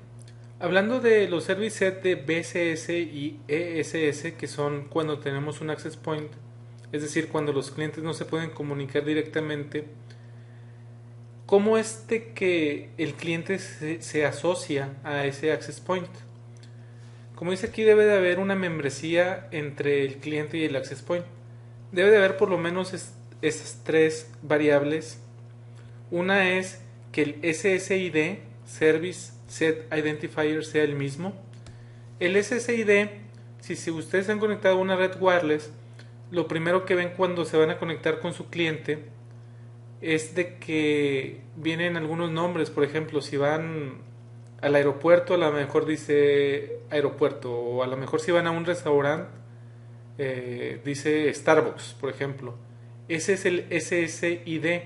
hablando de los service set de BSS y ESS, que son cuando tenemos un access point, es decir, cuando los clientes no se pueden comunicar directamente, ¿cómo es de que el cliente se asocia a ese access point? Como dice aquí, debe de haber una membresía entre el cliente y el access point. Debe de haber por lo menos esas tres variables. Una es que el SSID, Service Set Identifier, sea el mismo. El SSID, si ustedes se han conectado a una red wireless, lo primero que ven cuando se van a conectar con su cliente es de que vienen algunos nombres. Por ejemplo, si van al aeropuerto, a lo mejor dice aeropuerto, o a lo mejor si van a un restaurante, dice Starbucks, por ejemplo. Ese es el SSID.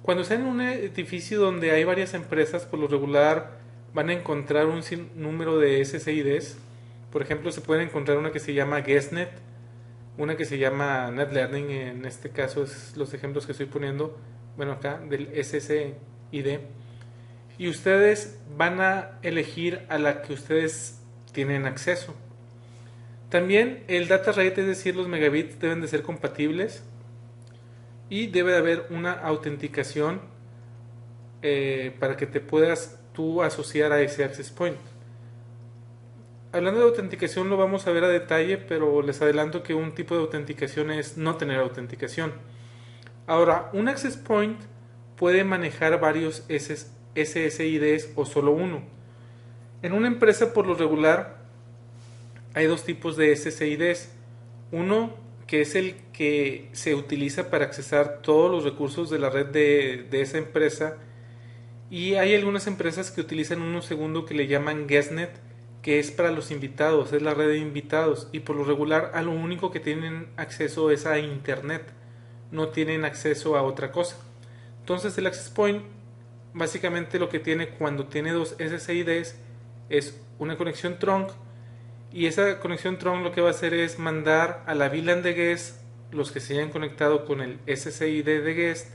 Cuando están en un edificio donde hay varias empresas, por lo regular van a encontrar un número de SSIDs. Por ejemplo, se pueden encontrar una que se llama GuestNet, una que se llama NetLearning, en este caso es los ejemplos que estoy poniendo, bueno, acá del SSID. Y ustedes van a elegir a la que ustedes tienen acceso. También el data rate, es decir, los megabits deben de ser compatibles y debe de haber una autenticación para que te puedas tú asociar a ese access point. Hablando de autenticación lo vamos a ver a detalle, pero les adelanto que un tipo de autenticación es no tener autenticación. Ahora, un access point puede manejar varios SSIDs o solo uno. En una empresa por lo regular hay dos tipos de SSIDs. Uno que es el que se utiliza para accesar todos los recursos de la red de esa empresa, y hay algunas empresas que utilizan uno segundo que le llaman GuestNet, que es para los invitados, es la red de invitados, y por lo regular a lo único que tienen acceso es a internet, no tienen acceso a otra cosa. Entonces el access point básicamente lo que tiene cuando tiene dos SSIDs es una conexión trunk, y esa conexión trunk lo que va a hacer es mandar a la VLAN de guest los que se hayan conectado con el SSID de guest,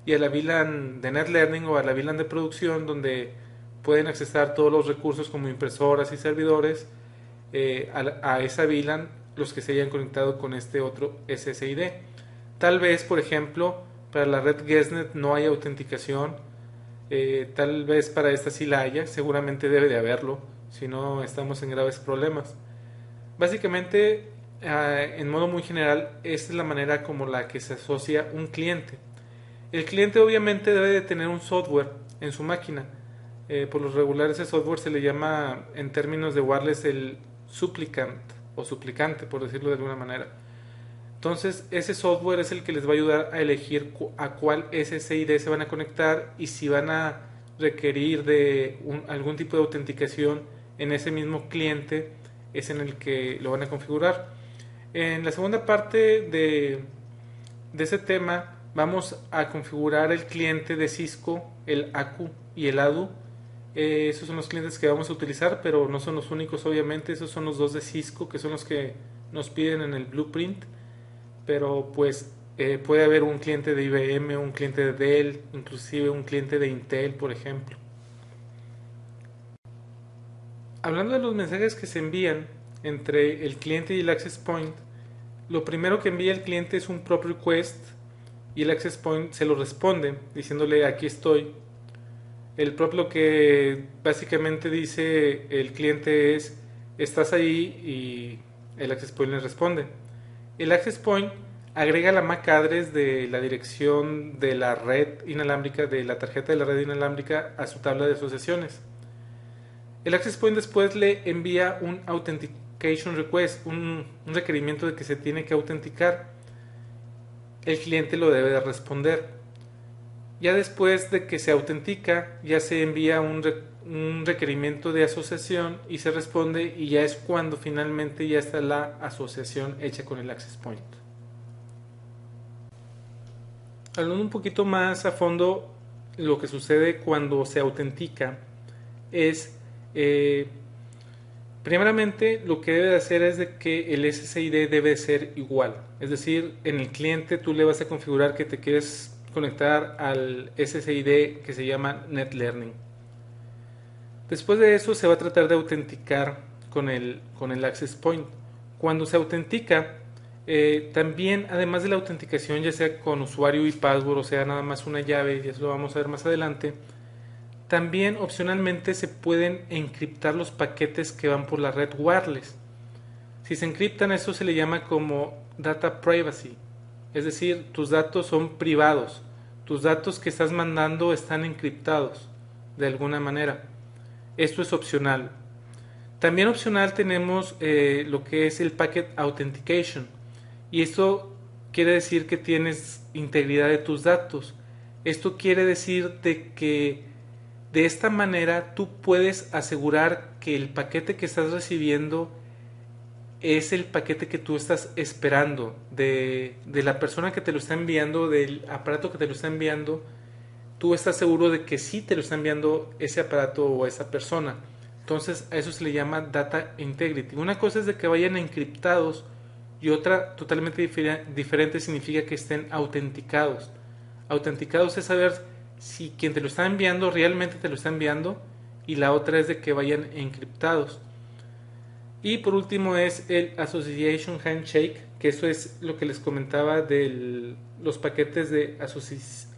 y a la VLAN de NetLearning o a la VLAN de producción, donde pueden accesar todos los recursos como impresoras y servidores, a esa VLAN los que se hayan conectado con este otro SSID. Tal vez, por ejemplo, para la red GuestNet no hay autenticación, tal vez para esta sí la haya, seguramente debe de haberlo, si no estamos en graves problemas. Básicamente, en modo muy general, esta es la manera como la que se asocia un cliente. El cliente obviamente debe de tener un software en su máquina. Por lo regular ese software se le llama en términos de wireless el supplicant o suplicante, por decirlo de alguna manera. Entonces ese software es el que les va a ayudar a elegir a cuál SSID se van a conectar y si van a requerir de algún tipo de autenticación en ese mismo cliente, es en el que lo van a configurar. En la segunda parte de ese tema vamos a configurar el cliente de Cisco, el ACU y el ADU. Esos son los clientes que vamos a utilizar, pero no son los únicos obviamente. Esos son los dos de Cisco, que son los que nos piden en el blueprint, pero pues puede haber un cliente de IBM, un cliente de Dell, inclusive un cliente de Intel, por ejemplo. Hablando de los mensajes que se envían entre el cliente y el access point, lo primero que envía el cliente es un prop request y el access point se lo responde diciéndole aquí estoy. El prop lo que básicamente dice el cliente es estás ahí, y el access point le responde. El access point agrega la MAC address de la dirección de la red inalámbrica, de la tarjeta de la red inalámbrica, a su tabla de asociaciones. El access point después le envía un authentication request, un requerimiento de que se tiene que autenticar. El cliente lo debe de responder. Ya después de que se autentica, ya se envía un requerimiento de asociación y se responde, y ya es cuando finalmente ya está la asociación hecha con el access point. Hablando un poquito más a fondo, lo que sucede cuando se autentica es primeramente lo que debe de hacer es de que el SSID debe ser igual, es decir, en el cliente tú le vas a configurar que te quieres conectar al SSID que se llama NetLearning. Después de eso se va a tratar de autenticar con el access point. Cuando se autentica, también además de la autenticación, ya sea con usuario y password, o sea nada más una llave, y eso lo vamos a ver más adelante, también opcionalmente se pueden encriptar los paquetes que van por la red wireless. Si se encriptan, esto se le llama como data privacy. es decir, tus datos son privados, tus datos que estás mandando están encriptados de alguna manera. Esto es opcional. También opcional tenemos lo que es el Packet Authentication, y esto quiere decir que tienes integridad de tus datos. Esto quiere decir de que de esta manera tú puedes asegurar que el paquete que estás recibiendo es el paquete que tú estás esperando de la persona que te lo está enviando, del aparato que te lo está enviando. Tú estás seguro de que sí te lo está enviando ese aparato o esa persona. Entonces a eso se le llama Data Integrity. Una cosa es de que vayan encriptados y otra totalmente diferente significa que estén autenticados. Autenticados es saber si quien te lo está enviando realmente te lo está enviando, y la otra es de que vayan encriptados. Y por último es el Association Handshake, que eso es lo que les comentaba de los paquetes de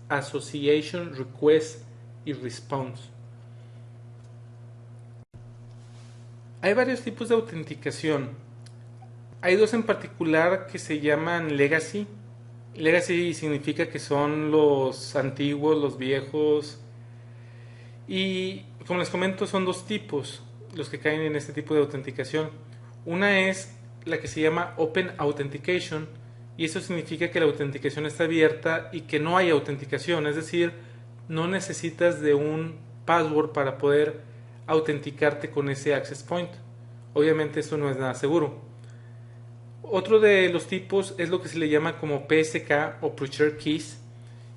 Association Request y Response. Hay varios tipos de autenticación. Hay dos en particular que se llaman Legacy. Legacy significa que son los antiguos, los viejos. Y como les comento, son dos tipos los que caen en este tipo de autenticación. Una es la que se llama Open Authentication, y eso significa que la autenticación está abierta y que no hay autenticación, es decir, no necesitas de un password para poder autenticarte con ese access point. Obviamente esto no es nada seguro. Otro de los tipos es lo que se le llama como PSK o Preserved Keys,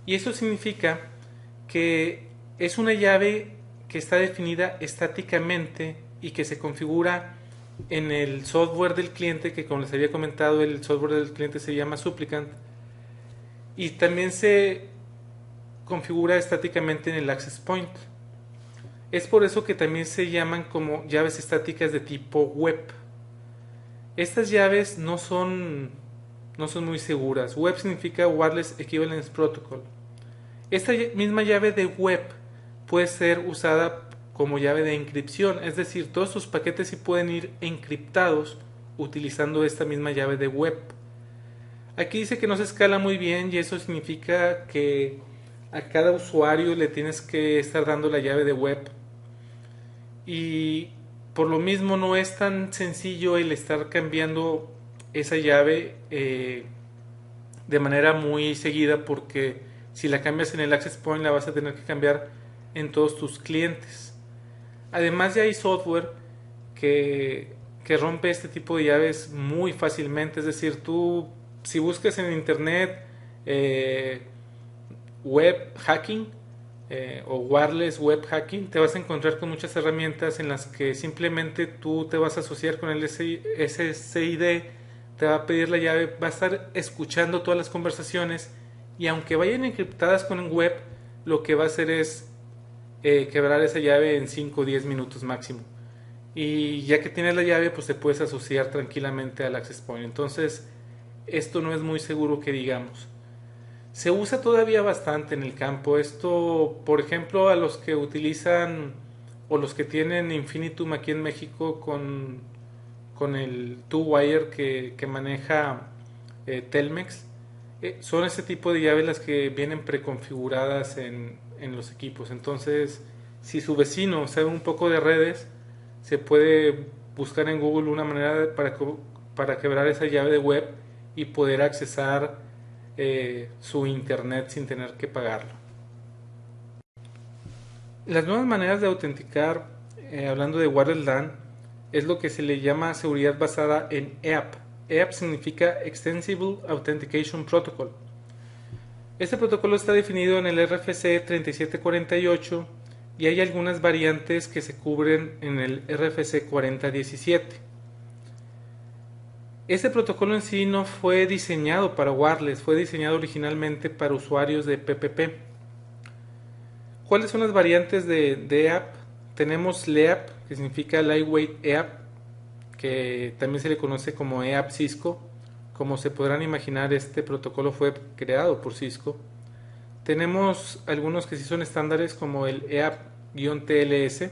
y eso significa que es una llave que está definida estáticamente y que se configura en el software del cliente, que como les había comentado, el software del cliente se llama Supplicant, y también se configura estáticamente en el access point. Es por eso que también se llaman como llaves estáticas de tipo web. Estas llaves no son muy seguras. Web significa Wireless Equivalence Protocol. Esta misma llave de web puede ser usada como llave de encripción, es decir, todos sus paquetes sí pueden ir encriptados utilizando esta misma llave de web. Aquí dice que no se escala muy bien, y eso significa que a cada usuario le tienes que estar dando la llave de web, y por lo mismo no es tan sencillo el estar cambiando esa llave de manera muy seguida, porque si la cambias en el access point la vas a tener que cambiar en todos tus clientes. Además ya hay software que rompe este tipo de llaves muy fácilmente, es decir, tú si buscas en internet web hacking o wireless web hacking, te vas a encontrar con muchas herramientas en las que simplemente tú te vas a asociar con el SSID, te va a pedir la llave, va a estar escuchando todas las conversaciones, y aunque vayan encriptadas con un web, lo que va a hacer es quebrar esa llave en 5 o 10 minutos máximo. Y ya que tienes la llave, pues te puedes asociar tranquilamente al access point. Entonces, esto no es muy seguro que digamos. Se usa todavía bastante en el campo. Esto, por ejemplo, a los que utilizan o los que tienen Infinitum aquí en México con el two-wire que maneja Telmex, son ese tipo de llaves las que vienen preconfiguradas en los equipos. Entonces, si su vecino sabe un poco de redes, se puede buscar en Google una manera para quebrar esa llave de web y poder accesar su internet sin tener que pagarlo. Las nuevas maneras de autenticar, hablando de Wireless LAN, es lo que se le llama seguridad basada en EAP. EAP significa Extensible Authentication Protocol. Este protocolo está definido en el RFC 3748 y hay algunas variantes que se cubren en el RFC 4017. Este protocolo en sí no fue diseñado para wireless, fue diseñado originalmente para usuarios de PPP. ¿Cuáles son las variantes de EAP? Tenemos LEAP, que significa Lightweight EAP, que también se le conoce como EAP Cisco. Como se podrán imaginar, este protocolo fue creado por Cisco. Tenemos algunos que sí son estándares, como el EAP-TLS.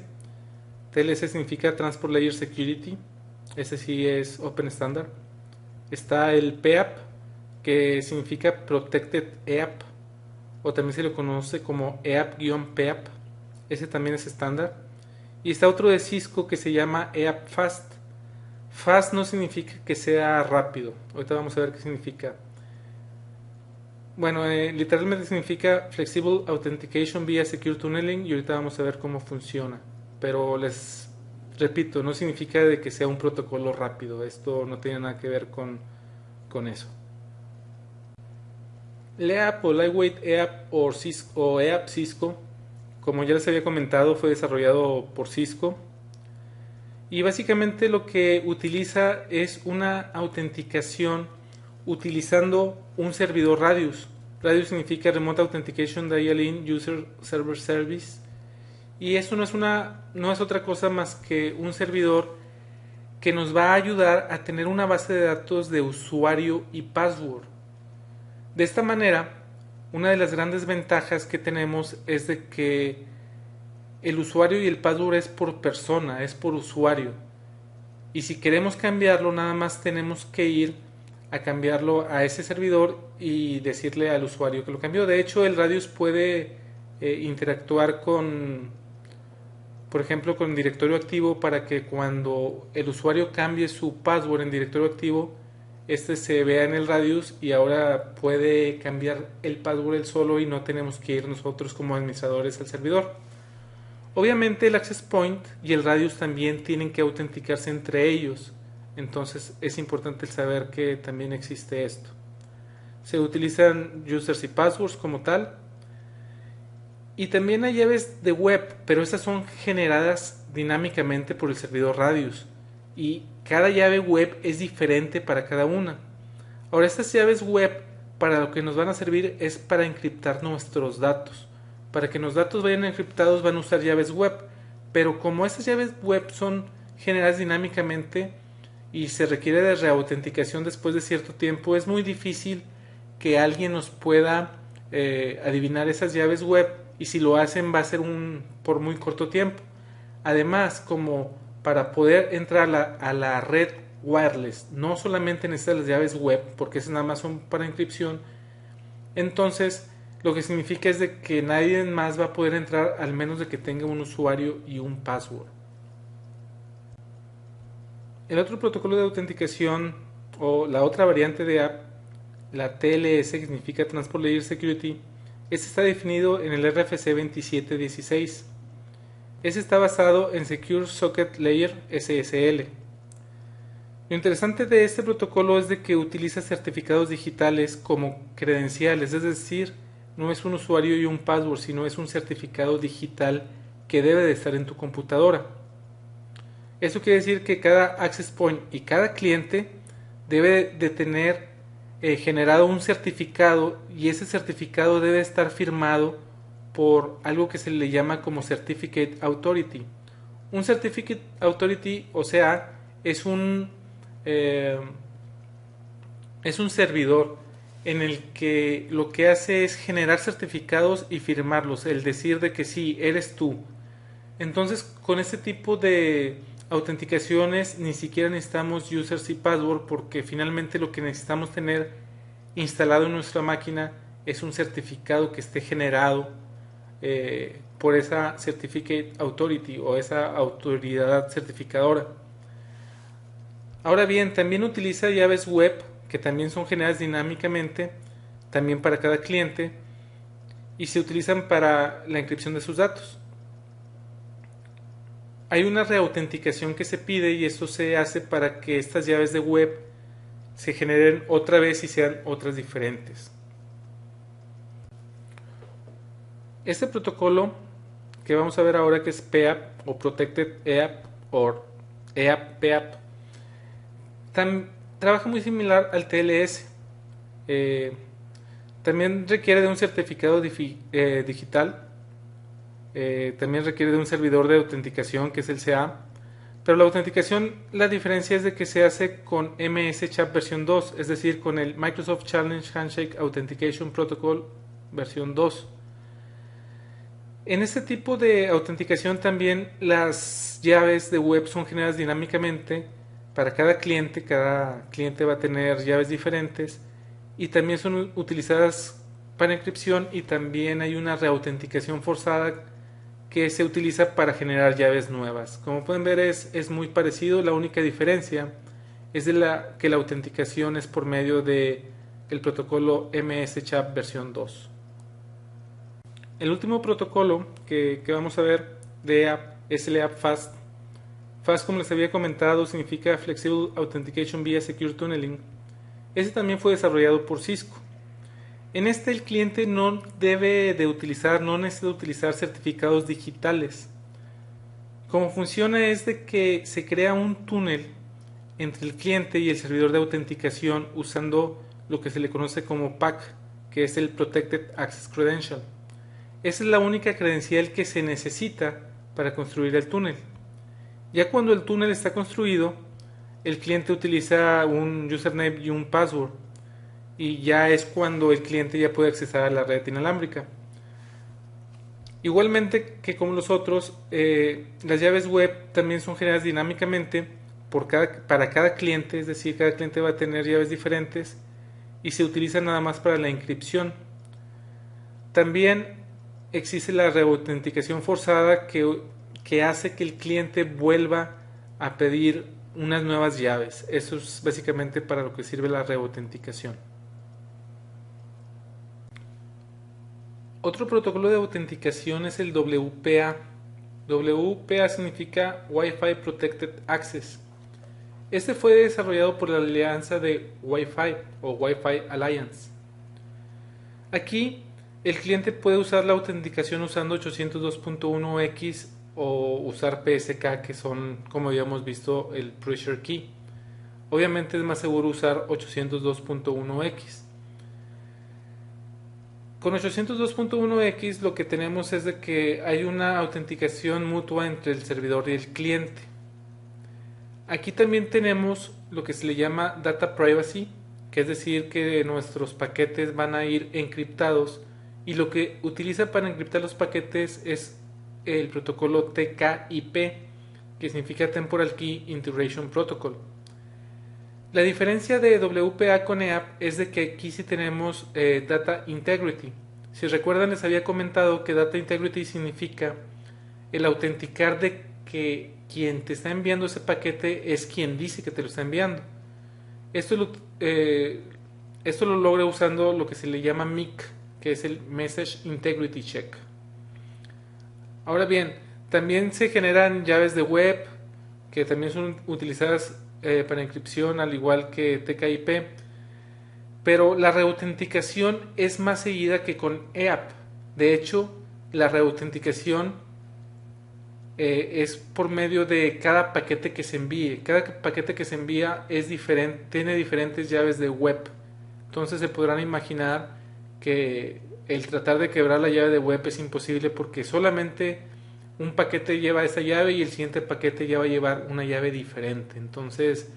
TLS significa Transport Layer Security. Ese sí es Open Standard. Está el PEAP, que significa Protected EAP, o también se le conoce como EAP-PEAP. Ese también es estándar. Y está otro de Cisco que se llama EAP Fast. Fast no significa que sea rápido. Ahorita vamos a ver qué significa. Bueno, literalmente significa Flexible Authentication via Secure Tunneling, y ahorita vamos a ver cómo funciona. Pero les repito, no significa de que sea un protocolo rápido. Esto no tiene nada que ver con eso. LEAP o Lightweight EAP o EAP Cisco, como ya les había comentado, fue desarrollado por Cisco. Y básicamente lo que utiliza es una autenticación utilizando un servidor Radius. Radius significa Remote Authentication Dial-in User Server Service. Y eso no es otra cosa más que un servidor que nos va a ayudar a tener una base de datos de usuario y password. De esta manera, una de las grandes ventajas que tenemos es de que el usuario y el password es por persona, es por usuario. Y si queremos cambiarlo, nada más tenemos que ir a cambiarlo a ese servidor y decirle al usuario que lo cambió. De hecho, el Radius puede interactuar con, por ejemplo, con directorio activo, para que cuando el usuario cambie su password en directorio activo, este se vea en el Radius y ahora puede cambiar el password él solo y no tenemos que ir nosotros como administradores al servidor. Obviamente el Access Point y el Radius también tienen que autenticarse entre ellos, entonces es importante saber que también existe esto. Se utilizan users y passwords como tal, y también hay llaves de web, pero estas son generadas dinámicamente por el servidor Radius, y cada llave web es diferente para cada una. Ahora, estas llaves web, para lo que nos van a servir es para encriptar nuestros datos. Para que los datos vayan encriptados van a usar llaves web, pero como estas llaves web son generadas dinámicamente y se requiere de reautenticación después de cierto tiempo, es muy difícil que alguien nos pueda adivinar esas llaves web, y si lo hacen va a ser por muy corto tiempo. Además, como para poder entrar a la red wireless no solamente necesitas las llaves web, porque esas nada más son para inscripción, entonces lo que significa es de que nadie más va a poder entrar al menos de que tenga un usuario y un password. El otro protocolo de autenticación, o la otra variante de app, la TLS, que significa Transport Layer Security, este está definido en el RFC 2716. Este está basado en Secure Socket Layer SSL. Lo interesante de este protocolo es de que utiliza certificados digitales como credenciales, es decir, no es un usuario y un password, sino es un certificado digital que debe de estar en tu computadora. Eso quiere decir que cada access point y cada cliente debe de tener generado un certificado, y ese certificado debe estar firmado por algo que se le llama como Certificate Authority. Un Certificate Authority, o sea, es un servidor en el que lo que hace es generar certificados y firmarlos, el decir de que sí, eres tú. Entonces, con este tipo de autenticaciones ni siquiera necesitamos users y password, porque finalmente lo que necesitamos tener instalado en nuestra máquina es un certificado que esté generado por esa Certificate Authority o esa autoridad certificadora. Ahora bien, también utiliza llaves web que también son generadas dinámicamente, también para cada cliente, y se utilizan para la encripción de sus datos. Hay una reautenticación que se pide, y esto se hace para que estas llaves de web se generen otra vez y sean otras diferentes. Este protocolo que vamos a ver ahora, que es PEAP o Protected EAP o EAP-PEAP, trabaja muy similar al TLS. También requiere de un certificado digital. También requiere de un servidor de autenticación que es el CA. Pero la autenticación, la diferencia es de que se hace con MS CHAP versión 2, es decir, con el Microsoft Challenge Handshake Authentication Protocol versión 2. En este tipo de autenticación también las llaves de web son generadas dinámicamente para cada cliente va a tener llaves diferentes, y también son utilizadas para encripción, y también hay una reautenticación forzada que se utiliza para generar llaves nuevas. Como pueden ver, es muy parecido. La única diferencia es que la autenticación es por medio de el protocolo MS-CHAP versión 2. El último protocolo que vamos a ver de EAP es el EAP FAST. FAST, como les había comentado, significa Flexible Authentication via Secure Tunneling. Este también fue desarrollado por Cisco. En este el cliente no necesita utilizar certificados digitales. Como funciona es de que se crea un túnel entre el cliente y el servidor de autenticación usando lo que se le conoce como PAC, que es el Protected Access Credential. Esa es la única credencial que se necesita para construir el túnel. Ya cuando el túnel está construido, el cliente utiliza un username y un password, y ya es cuando el cliente ya puede acceder a la red inalámbrica. Igualmente que como los otros, las llaves web también son generadas dinámicamente para cada cliente, es decir, cada cliente va a tener llaves diferentes y se utiliza nada más para la encripción. También existe la reautenticación forzada que hace que el cliente vuelva a pedir unas nuevas llaves. Eso es básicamente para lo que sirve la reautenticación. Otro protocolo de autenticación es el WPA. WPA significa Wi-Fi Protected Access. Este fue desarrollado por la alianza de Wi-Fi o Wi-Fi Alliance. Aquí el cliente puede usar la autenticación usando 802.1x o usar PSK, que son, como habíamos visto, el Pressure Key. Obviamente es más seguro usar 802.1x. Con 802.1x lo que tenemos es de que hay una autenticación mutua entre el servidor y el cliente. Aquí también tenemos lo que se le llama Data Privacy, que es decir que nuestros paquetes van a ir encriptados, y lo que utiliza para encriptar los paquetes es el protocolo TKIP, que significa Temporal Key Integration Protocol. La diferencia de WPA con EAP es de que aquí sí tenemos Data Integrity. Si recuerdan, les había comentado que Data Integrity significa el autenticar de que quien te está enviando ese paquete es quien dice que te lo está enviando. Esto lo logra usando lo que se le llama MIC, que es el Message Integrity Check. Ahora bien, también se generan llaves de web que también son utilizadas para encripción, al igual que TKIP, pero la reautenticación es más seguida que con EAP. De hecho, la reautenticación es por medio de cada paquete que se envíe. Cada paquete que se envía es diferente, tiene diferentes llaves de web. Entonces se podrán imaginar que el tratar de quebrar la llave de web es imposible, porque solamente un paquete lleva esa llave y el siguiente paquete ya va a llevar una llave diferente. Entonces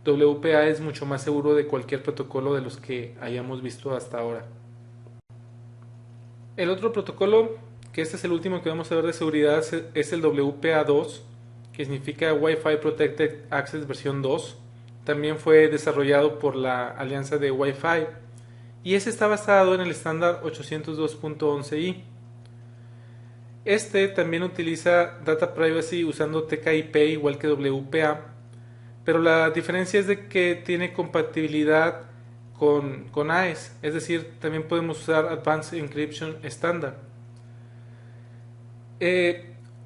WPA es mucho más seguro de cualquier protocolo de los que hayamos visto hasta ahora. El otro protocolo, que este es el último que vamos a ver de seguridad, es el WPA2, que significa Wi-Fi Protected Access versión 2. También fue desarrollado por la alianza de Wi-Fi, y ese está basado en el estándar 802.11i. Este también utiliza Data Privacy usando TKIP igual que WPA, pero la diferencia es de que tiene compatibilidad con AES, es decir, también podemos usar Advanced Encryption Standard.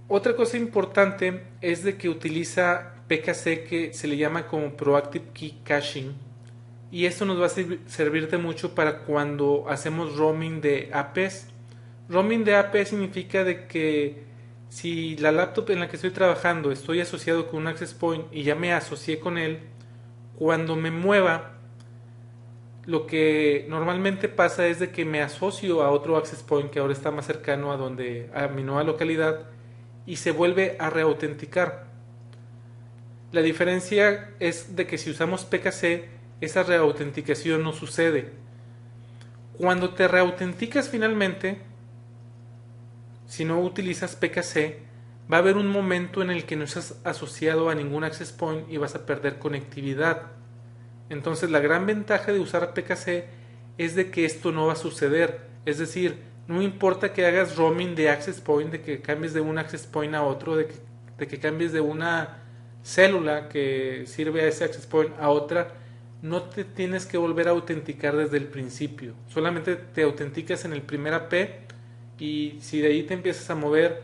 Otra cosa importante es de que utiliza PKC, que se le llama como Proactive Key Caching, y esto nos va a servir de mucho para cuando hacemos roaming de APs. Roaming de AP significa de que si la laptop en la que estoy trabajando estoy asociado con un access point y ya me asocié con él, cuando me mueva, lo que normalmente pasa es de que me asocio a otro access point que ahora está más cercano a mi nueva localidad, y se vuelve a reautenticar. La diferencia es de que si usamos PKC, esa reautenticación no sucede. Cuando te reautenticas finalmente, si no utilizas PKC, va a haber un momento en el que no estás asociado a ningún access point y vas a perder conectividad. Entonces la gran ventaja de usar PKC es de que esto no va a suceder. Es decir, no importa que hagas roaming de access point, de que cambies de un access point a otro, de que cambies de una célula que sirve a ese access point a otra, no te tienes que volver a autenticar desde el principio. Solamente te autenticas en el primer AP, y si de ahí te empiezas a mover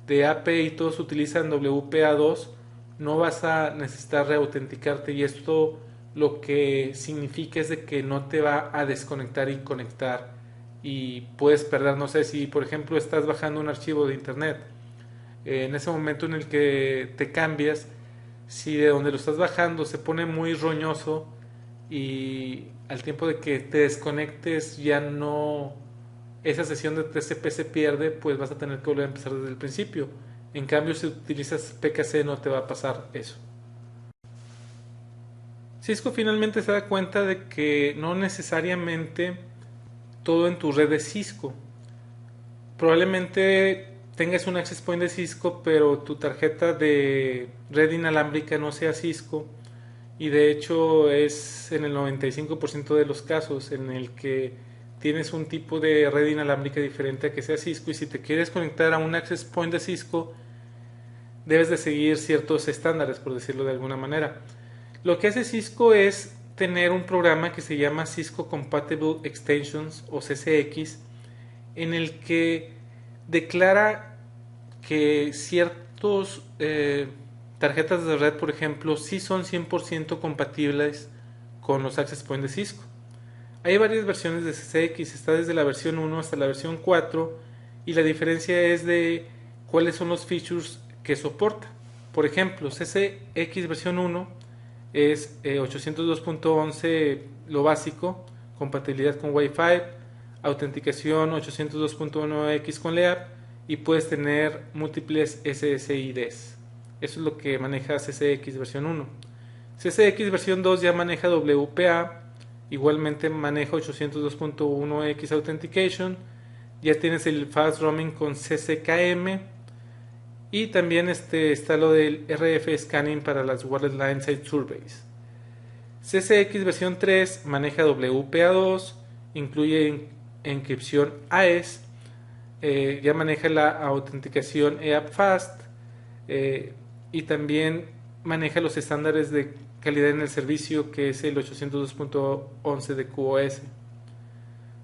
de AP y todos utilizan WPA2, no vas a necesitar reautenticarte, y esto lo que significa es de que no te va a desconectar y conectar, y puedes perder, no sé, si por ejemplo estás bajando un archivo de internet, en ese momento en el que te cambias, si de donde lo estás bajando se pone muy roñoso y al tiempo de que te desconectes ya no, esa sesión de TCP se pierde, pues vas a tener que volver a empezar desde el principio. En cambio, si utilizas PKC no te va a pasar eso. Cisco finalmente se da cuenta de que no necesariamente todo en tu red es Cisco. Probablemente tengas un access point de Cisco, pero tu tarjeta de red inalámbrica no sea Cisco, y de hecho es en el 95% de los casos en el que tienes un tipo de red inalámbrica diferente a que sea Cisco, y si te quieres conectar a un access point de Cisco debes de seguir ciertos estándares, por decirlo de alguna manera. Lo que hace Cisco es tener un programa que se llama Cisco Compatible Extensions o CCX, en el que declara que ciertos tarjetas de red, por ejemplo, sí son 100% compatibles con los access point de Cisco. Hay varias versiones de CCX, está desde la versión 1 hasta la versión 4, y la diferencia es de cuáles son los features que soporta. Por ejemplo, CCX versión 1 es 802.11 lo básico, compatibilidad con Wi-Fi, autenticación 802.1x con LEAP, y puedes tener múltiples SSIDs. Eso es lo que maneja CCX versión 1. CCX versión 2 ya maneja WPA, igualmente maneja 802.1x Authentication, ya tienes el Fast Roaming con CCKM, y también está lo del RF Scanning para las Wireless Line Site Surveys. CCX versión 3 maneja WPA2, incluye encripción AES, ya maneja la autenticación EAP Fast, y también maneja los estándares de calidad en el servicio, que es el 802.11 de QoS.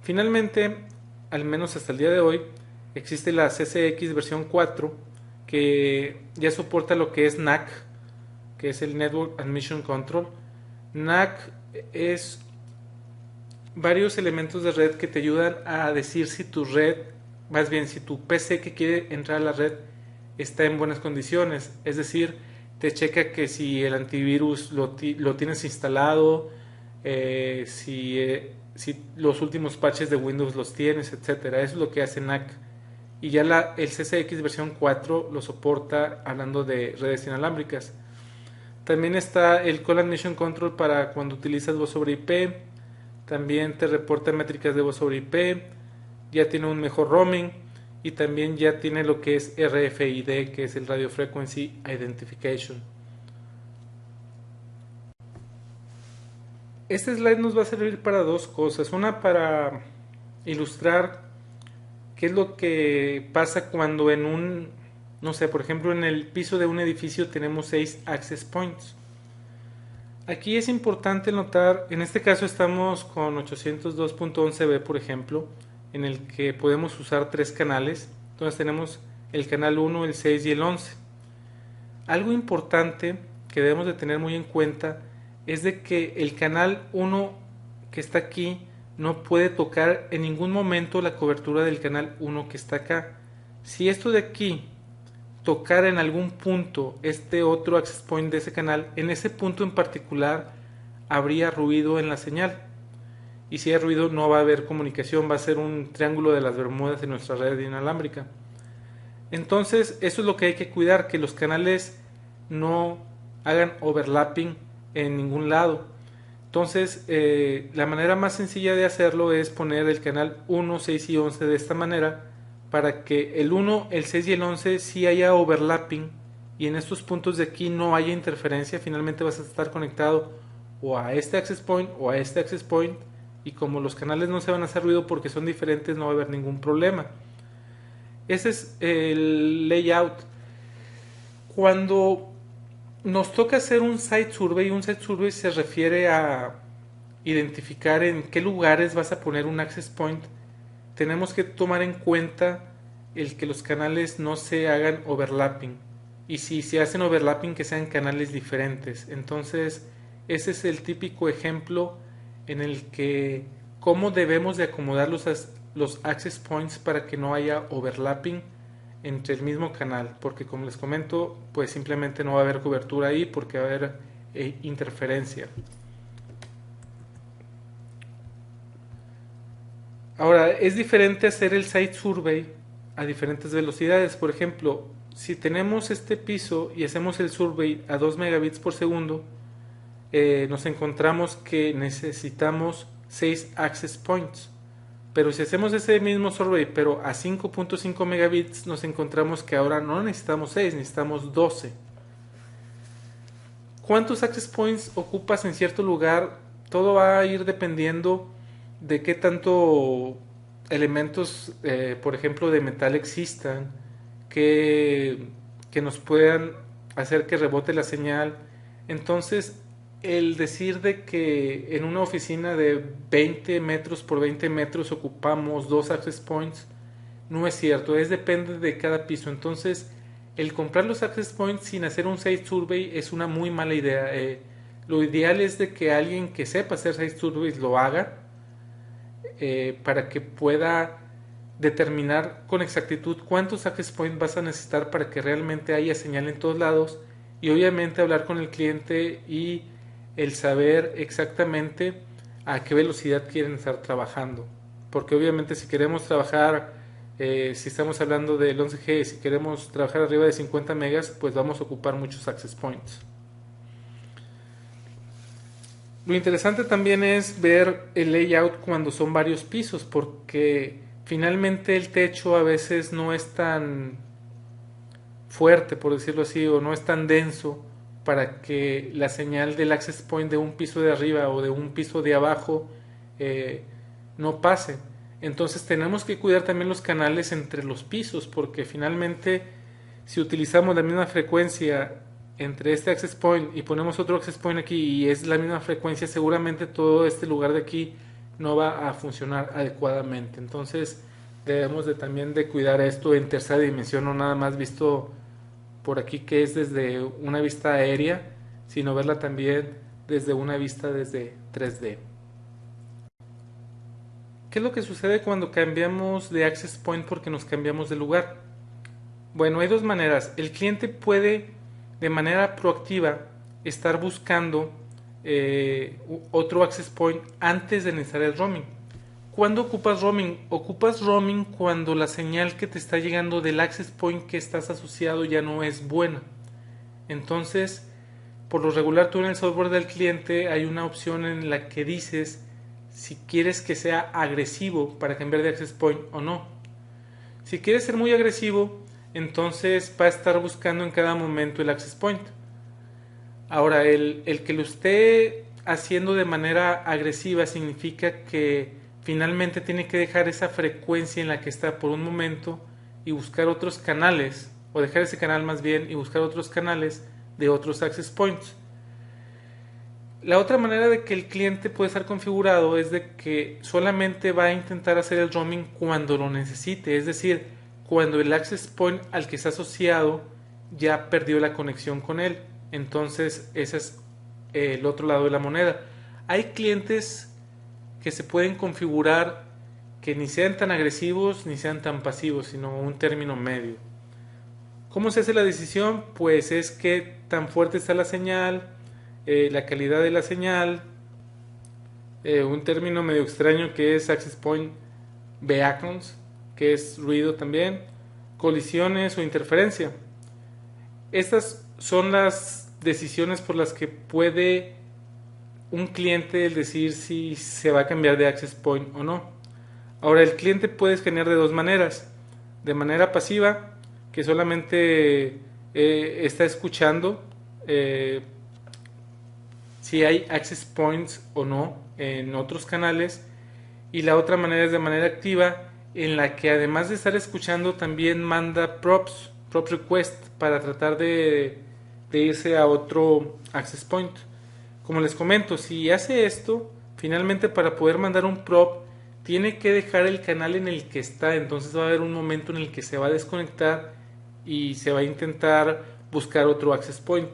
Finalmente, al menos hasta el día de hoy, existe la CCX versión 4, que ya soporta lo que es NAC, que es el Network Admission Control. NAC es varios elementos de red que te ayudan a decir si tu red, más bien si tu PC que quiere entrar a la red está en buenas condiciones. Es decir, te checa que si el antivirus lo tienes instalado, si los últimos parches de Windows los tienes, etcétera. Eso es lo que hace NAC. Y ya el CCX versión 4 lo soporta, hablando de redes inalámbricas. También está el Call Admission Control para cuando utilizas voz sobre IP. También te reporta métricas de voz sobre IP. Ya tiene un mejor roaming. Y también ya tiene lo que es RFID, que es el Radio Frequency Identification. Este slide nos va a servir para dos cosas. Una, para ilustrar qué es lo que pasa cuando en un, no sé, por ejemplo, en el piso de un edificio tenemos 6 access points. Aquí es importante notar, en este caso estamos con 802.11b, por ejemplo, en el que podemos usar 3 canales. Entonces tenemos el canal 1, el 6 y el 11. Algo importante que debemos de tener muy en cuenta es de que el canal 1 que está aquí no puede tocar en ningún momento la cobertura del canal 1 que está acá. Si esto de aquí tocara en algún punto este otro access point de ese canal, en ese punto en particular habría ruido en la señal. Y si hay ruido no va a haber comunicación, va a ser un triángulo de las Bermudas en nuestra red inalámbrica. Entonces eso es lo que hay que cuidar, que los canales no hagan overlapping en ningún lado. Entonces, la manera más sencilla de hacerlo es poner el canal 1, 6 y 11 de esta manera, para que el 1, el 6 y el 11 sí haya overlapping, y en estos puntos de aquí no haya interferencia. Finalmente vas a estar conectado o a este access point o a este access point, y como los canales no se van a hacer ruido porque son diferentes, no va a haber ningún problema. Ese es el layout. Cuando nos toca hacer un site survey se refiere a identificar en qué lugares vas a poner un access point. Tenemos que tomar en cuenta el que los canales no se hagan overlapping, y si se hacen overlapping, que sean canales diferentes. Entonces ese es el típico ejemplo en el que cómo debemos de acomodar los access points para que no haya overlapping entre el mismo canal, porque como les comento, pues simplemente no va a haber cobertura ahí porque va a haber interferencia. Ahora, es diferente hacer el site survey a diferentes velocidades. Por ejemplo, si tenemos este piso y hacemos el survey a 2 megabits por segundo, nos encontramos que necesitamos 6 access points. Pero si hacemos ese mismo survey pero a 5.5 megabits, nos encontramos que ahora no necesitamos 6, necesitamos 12. ¿Cuántos access points ocupas en cierto lugar? Todo va a ir dependiendo de qué tanto elementos, por ejemplo, de metal existan, que nos puedan hacer que rebote la señal. Entonces, el decir de que en una oficina de 20 metros por 20 metros ocupamos 2 access points no es cierto, depende de cada piso. Entonces, el comprar los access points sin hacer un site survey es una muy mala idea. Lo ideal es de que alguien que sepa hacer site surveys lo haga, para que pueda determinar con exactitud cuántos access points vas a necesitar para que realmente haya señal en todos lados, y obviamente hablar con el cliente y el saber exactamente a qué velocidad quieren estar trabajando, porque obviamente si queremos trabajar, si estamos hablando del 11G, si queremos trabajar arriba de 50 megas, pues vamos a ocupar muchos access points. Lo interesante también es ver el layout cuando son varios pisos, porque finalmente el techo a veces no es tan fuerte, por decirlo así, o no es tan denso para que la señal del access point de un piso de arriba o de un piso de abajo no pase. Entonces tenemos que cuidar también los canales entre los pisos, porque finalmente si utilizamos la misma frecuencia entre este access point y ponemos otro access point aquí y es la misma frecuencia, seguramente todo este lugar de aquí no va a funcionar adecuadamente. Entonces debemos de también de cuidar esto en tercera dimensión, no nada más visto por aquí, que es desde una vista aérea, sino verla también desde una vista desde 3D. ¿Qué es lo que sucede cuando cambiamos de access point porque nos cambiamos de lugar? Bueno, hay dos maneras. El cliente puede de manera proactiva estar buscando otro access point antes de necesitar el roaming. ¿Cuándo ocupas roaming? Ocupas roaming cuando la señal que te está llegando del access point que estás asociado ya no es buena. Entonces, por lo regular, tú en el software del cliente hay una opción en la que dices si quieres que sea agresivo para cambiar de access point o no. Si quieres ser muy agresivo, entonces va a estar buscando en cada momento el access point. Ahora, el que lo esté haciendo de manera agresiva significa que finalmente tiene que dejar esa frecuencia en la que está por un momento y buscar otros canales, o dejar ese canal más bien y buscar otros canales de otros access points. La otra manera de que el cliente puede estar configurado es de que solamente va a intentar hacer el roaming cuando lo necesite, es decir, cuando el access point al que está asociado ya perdió la conexión con él. Entonces ese es el otro lado de la moneda. Hay clientes que se pueden configurar que ni sean tan agresivos ni sean tan pasivos, sino un término medio. ¿Cómo se hace la decisión? Pues es que tan fuerte está la señal, la calidad de la señal, un término medio extraño que es access point beacons, que es ruido también, colisiones o interferencia. Estas son las decisiones por las que puede un cliente decir si se va a cambiar de access point o no. Ahora, el cliente puede escanear de dos maneras: de manera pasiva, que solamente está escuchando si hay access points o no en otros canales, Y la otra manera es de manera activa, en la que además de estar escuchando también manda prop request para tratar de irse a otro access point. Como les comento, si hace esto, finalmente para poder mandar un prop tiene que dejar el canal en el que está, entonces va a haber un momento en el que se va a desconectar y se va a intentar buscar otro access point.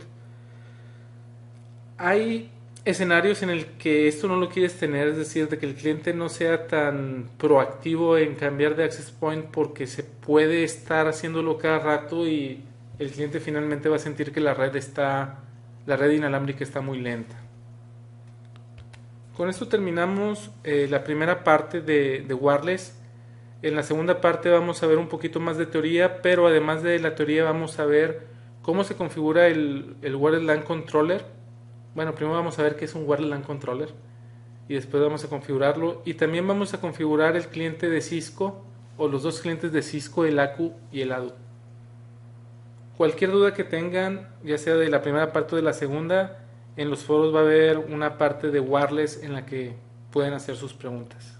Hay escenarios en el que esto no lo quieres tener, es decir, de que el cliente no sea tan proactivo en cambiar de access point porque se puede estar haciéndolo cada rato y el cliente finalmente va a sentir que la red inalámbrica está muy lenta. Con esto terminamos la primera parte de wireless. En la segunda parte vamos a ver un poquito más de teoría, pero además de la teoría vamos a ver cómo se configura el Wireless LAN Controller. Bueno, primero vamos a ver qué es un Wireless LAN Controller y después vamos a configurarlo. Y también vamos a configurar el cliente de Cisco o los dos clientes de Cisco, el ACU y el ADU. Cualquier duda que tengan, ya sea de la primera parte o de la segunda, en los foros va a haber una parte de wireless en la que pueden hacer sus preguntas.